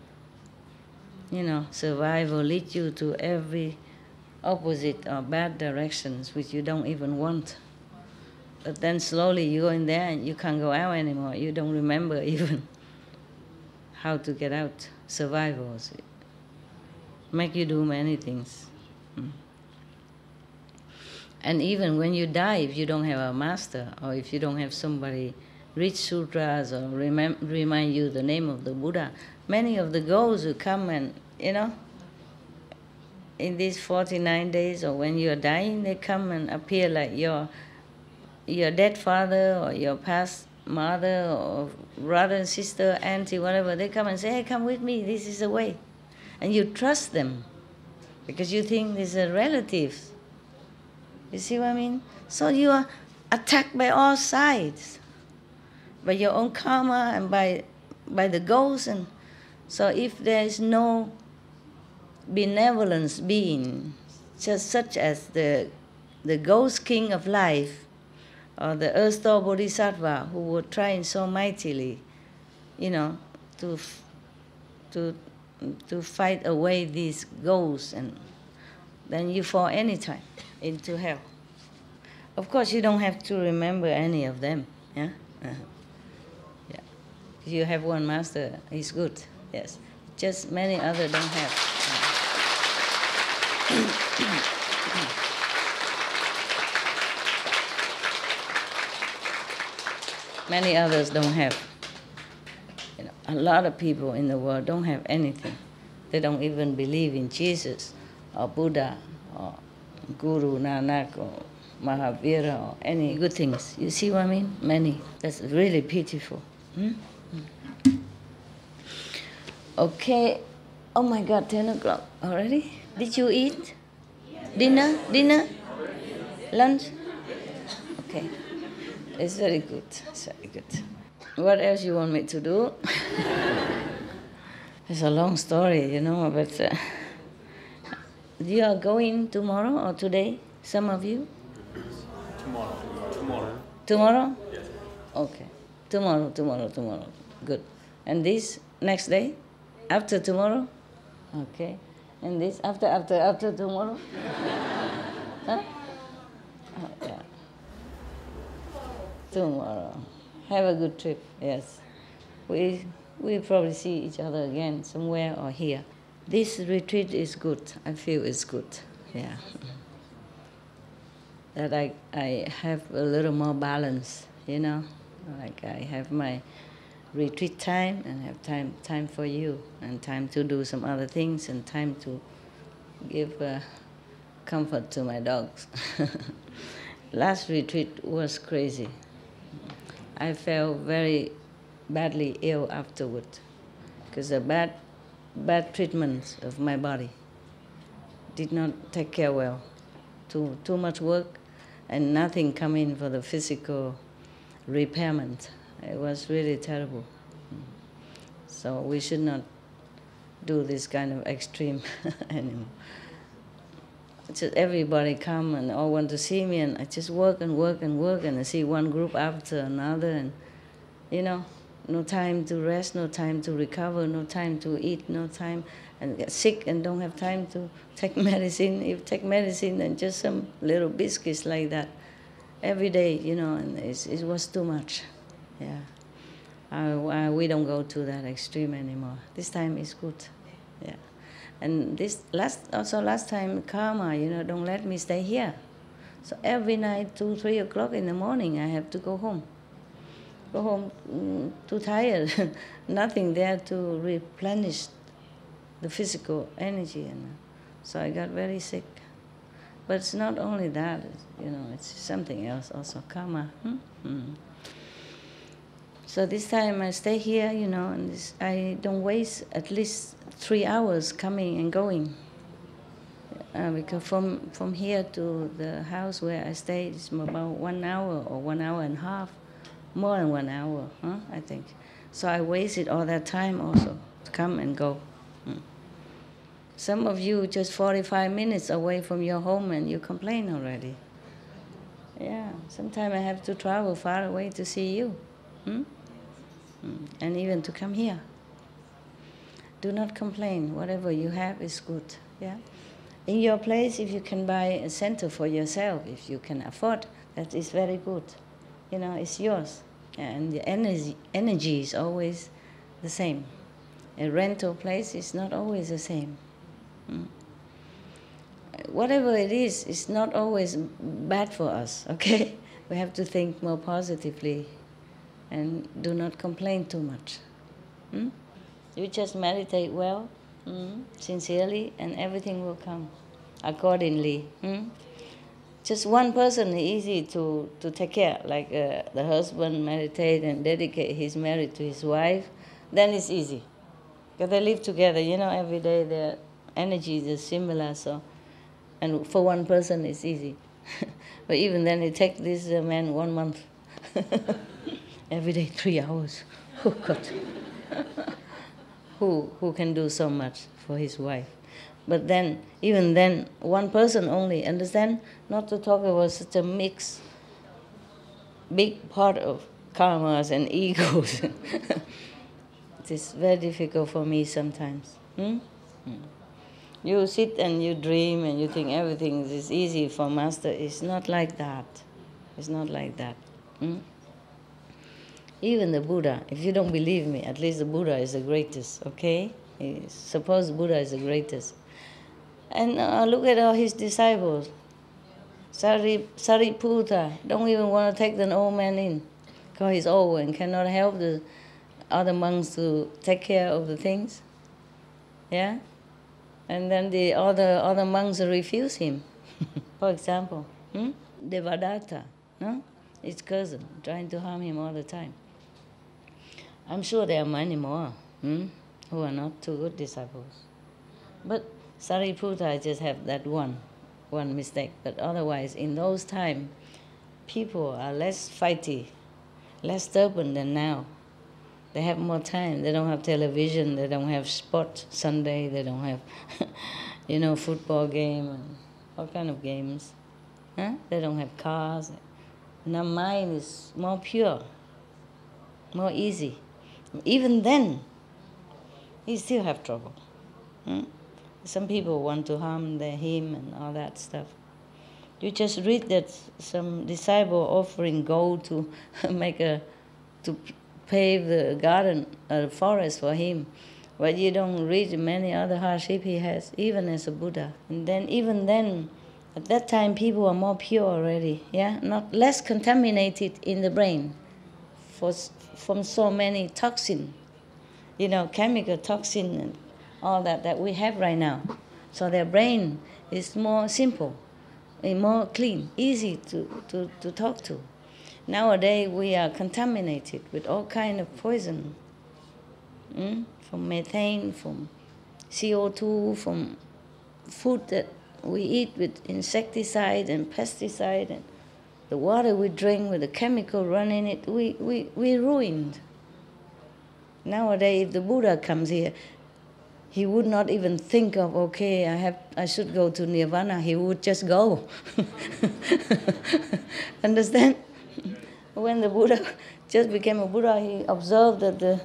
survival leads you to every opposite or bad directions which you don't even want. But then slowly you go in there and you can't go out anymore. You don't remember even how to get out. Survival make you do many things. And even when you die, if you don't have a master, or if you don't have somebody read sutras or remind you the name of the Buddha, many of the ghosts who come and, in these 49 days or when you're dying, they come and appear like your dead father or your past mother or brother, sister, auntie, whatever. They come and say, hey, come with me, this is the way. And you trust them because you think these are relatives. You see what I mean? So you are attacked by all sides, by your own karma and by the ghosts. And so if there is no benevolence being, just such as the ghost king of life, or the earth-store bodhisattva who were trying so mightily, to fight away these ghosts, and then you fall anytime into hell. Of course, you don't have to remember any of them. Yeah. Yeah. If you have one master, he's good. Yes. Just many others don't have. Many others don't have. A lot of people in the world don't have anything. They don't even believe in Jesus or Buddha or Guru Nanak or Mahavira or any good things. You see what I mean? Many. That's really pitiful. Okay. Oh my God, 10 o'clock already? Did you eat? Dinner? Lunch? Okay. It's very good. It's very good. What else you want me to do? It's a long story, but you are going tomorrow or today? Some of you? Tomorrow. Tomorrow? Yes. Okay. Tomorrow. Good. And this next day? After tomorrow? Okay. And this after tomorrow? Huh? Oh, yeah. Tomorrow. Have a good trip, yes. We'll probably see each other again somewhere or here. This retreat is good. I feel it's good, yeah. That I have a little more balance, Like I have my retreat time and have time for you and time to do some other things and time to give comfort to my dogs. Last retreat was crazy. I felt very badly ill afterward because the bad treatment of my body did not take care well. Too much work and nothing come in for the physical repairment. It was really terrible. So we should not do this kind of extreme anymore. Just everybody come and all want to see me, and I just work and work and work, and I see one group after another, and no time to rest, no time to recover, no time to eat, no time, and get sick and don't have time to take medicine. If you take medicine, then just some little biscuits like that every day, and it was too much. Yeah, we don't go to that extreme anymore. This time is good. Yeah, and this last time karma, don't let me stay here. So every night, 2, 3 o'clock in the morning, I have to go home. Go home too tired, nothing there to replenish the physical energy, so I got very sick. But it's not only that, it's something else also, karma. So this time I stay here, and I don't waste at least 3 hours coming and going. Because from here to the house where I stay is about 1 hour or 1 hour and a half. More than 1 hour, I think. So I wasted all that time also to come and go. Some of you just 45 minutes away from your home and you complain already. Yeah, sometimes I have to travel far away to see you. And even to come here. Do not complain. Whatever you have is good. Yeah. In your place, if you can buy a center for yourself, if you can afford, that is very good. It's yours. And the energy is always the same. A rental place is not always the same. Whatever it is, it's not always bad for us, okay? We have to think more positively and do not complain too much. You just meditate well, sincerely, and everything will come accordingly. Just one person is easy to take care, like the husband meditate and dedicate his marriage to his wife, then it's easy. Because they live together, every day their energies are similar, and for one person it's easy. But even then it takes this man 1 month. Every day 3 hours. Oh God. Who can do so much for his wife? But then, even then, one person only, understand? Not to talk about such a mix, big part of karmas and egos. It is very difficult for me sometimes. You sit and you dream and you think everything is easy for Master. It's not like that. It's not like that. Even the Buddha, if you don't believe me, at least the Buddha is the greatest, okay? Suppose Buddha is the greatest. And look at all his disciples. Sariputta don't even want to take the old man in because he's old and cannot help the other monks to take care of the things. Yeah? And then the other monks refuse him. For example, Devadatta, no? His cousin, trying to harm him all the time. I'm sure there are many more who are not too good disciples. But Sariputta just have that one mistake. But otherwise, in those times, people are less fighty, less stubborn than now. They have more time. They don't have television. They don't have sport Sunday. They don't have, football game and all kind of games. They don't have cars. Now mind is more pure, more easy. Even then, he still have trouble. Some people want to harm him and all that stuff. You just read that some disciple offering gold to to pave the garden or the forest for him, but you don't read many other hardship he has, even as a Buddha. And then even then, at that time, people are more pure already, not less contaminated in the brain from so many toxin, chemical toxin and all that we have right now. So their brain is more simple, more clean, easy to talk to. Nowadays we are contaminated with all kind of poison, from methane, from CO2, from food that we eat with insecticide and pesticide, and the water we drink with the chemical run in it, we ruined. Nowadays, if the Buddha comes here, he would not even think of, okay, I should go to Nirvana. He would just go. Understand? When the Buddha just became a Buddha, he observed that the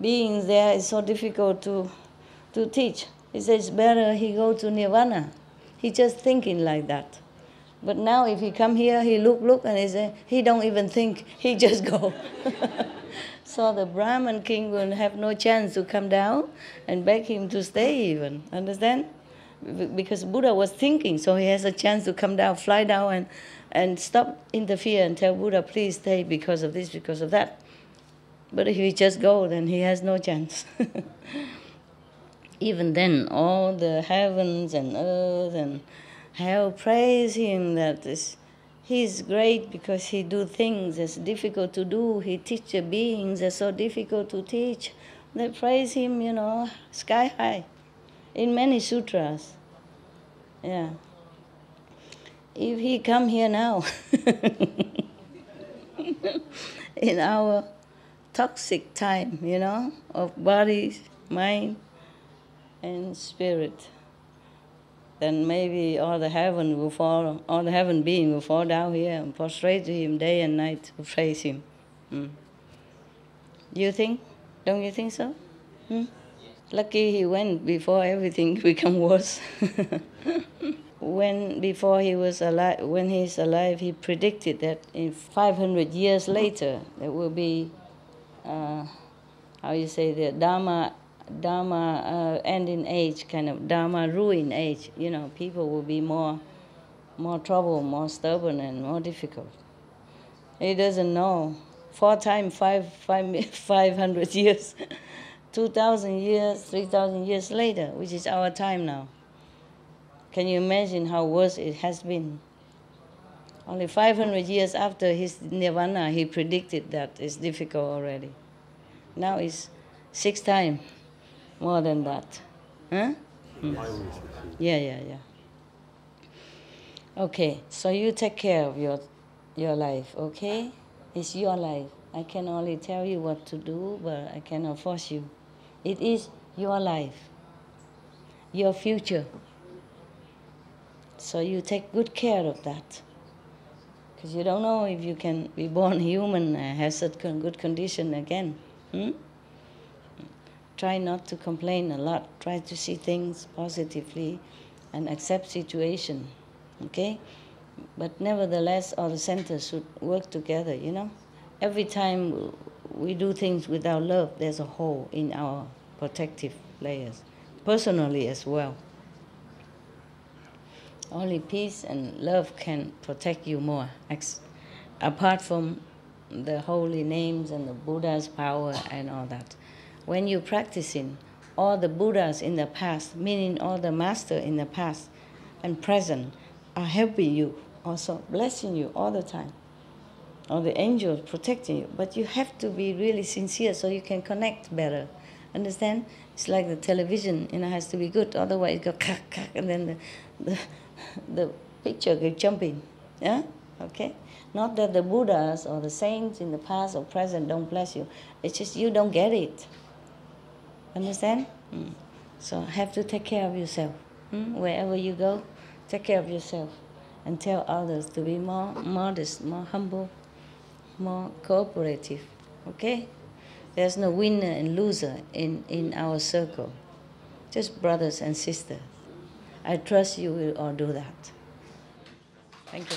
beings there is so difficult to teach. He says, better he go to Nirvana. He just thinking like that. But now if he come here, he look, and he say, he don't even think, he just go. So the Brahman king will have no chance to come down and beg him to stay even. Understand? Because Buddha was thinking, so he has a chance to come down, fly down, and stop interfere and tell Buddha, please stay because of this, because of that. But if he just go, then he has no chance. Even then, all the heavens and earth and hell praise him that he's great because he do things that's difficult to do. He teach the beings that's so difficult to teach. They praise him, sky high, in many sutras. Yeah. If he come here now, in our toxic time, of body, mind, and spirit, then maybe all the heaven being will fall down here and prostrate to him day and night to praise him. You think? Don't you think so? Lucky he went before everything become worse. When he's alive, he predicted that in 500 years later there will be, the Dharma ending age, kind of Dharma ruin age. People will be more trouble, more stubborn, and more difficult. He doesn't know. 4 times 500 years, 2,000 years, 3,000 years later, which is our time now. Can you imagine how worse it has been? Only 500 years after his nirvana, he predicted that it's difficult already. Now it's 6 times more than that. Huh? Yeah. Okay, so you take care of your life, okay? It's your life. I can only tell you what to do, but I cannot force you. It is your life, your future. So you take good care of that. Because you don't know if you can be born human and have such good condition again. Try not to complain a lot. Try to see things positively and accept situation. Okay? But nevertheless, all the centers should work together, Every time we do things without love, there's a hole in our protective layers, personally as well. Only peace and love can protect you more, apart from the holy names and the Buddha's power and all that. When you're practicing, all the Buddhas in the past, meaning all the masters in the past and present, are helping you, also blessing you all the time. All the angels protecting you. But you have to be really sincere so you can connect better. Understand? It's like the television, has to be good, otherwise it go crack, crack, and then the picture keeps jumping. Yeah? Okay? Not that the Buddhas or the saints in the past or present don't bless you. It's just you don't get it. Understand? So have to take care of yourself. Wherever you go, take care of yourself. And tell others to be more modest, more humble, more cooperative. Okay? There's no winner and loser in our circle. Just brothers and sisters. I trust you will all do that. Thank you.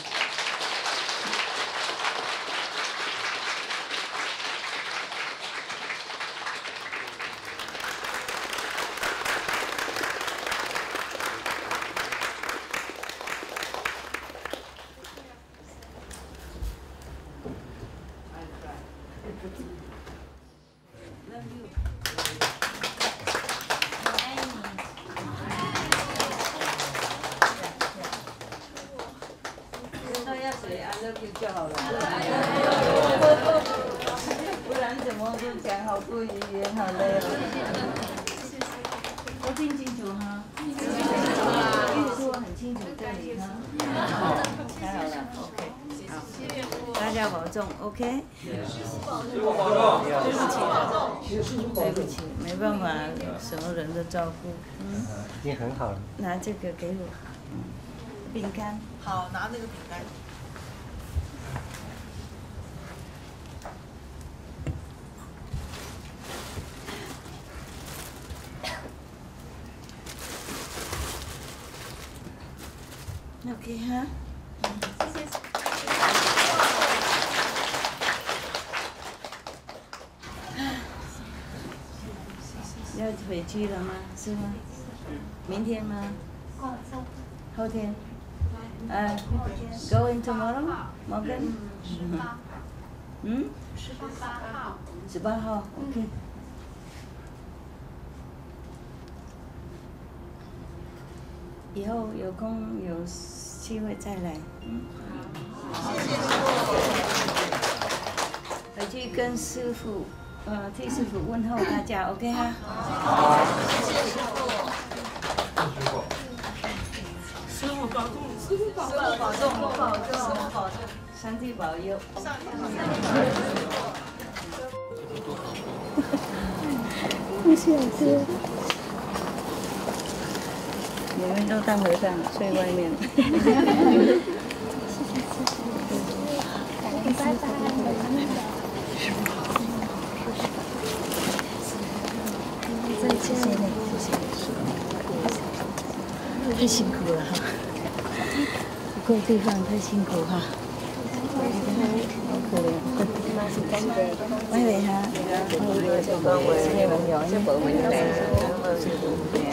家保重 ，OK？ 对不起，没办法，什么人都照顾。已经很好了。拿这个给我，饼干。好，拿那个饼干。OK 哈。谢谢。要回去了吗？是吗？明天吗？后天。Going tomorrow, Morgan? 18号 ，OK。以后有空有机会再来。回去跟师傅，替师傅问候大家 ，OK 哈？师傅保重，师傅保重，师傅保重，师傅保重，上帝保佑。不想吃。你们都当和尚，睡外面。拜拜。再见，谢谢你，太辛苦了哈，不够地方太辛苦哈，好可怜。喂喂哈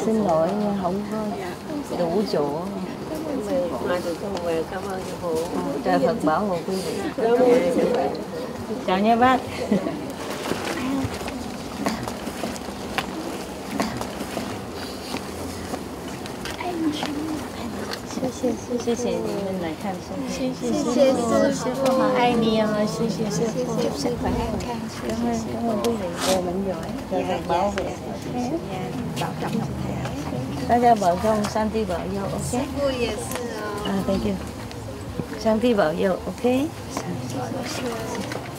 ，xin lỗi không có đủ chỗ. Mai từ không về, cảm ơn sư phụ. Trời Phật bảo hộ quý vị. Chào nha bác. 谢谢你们来看师傅，谢谢师傅，好爱你哦，谢谢师傅，祝师傅安康，cảm ơn quý vị, về mình giỏi, trời Phật bảo vệ, bảo trọng Ngọc Thảo. 大家保重，上帝保佑 ，OK？ 师傅也是哦。Thank you， 上帝保佑 ，OK？ 谢谢。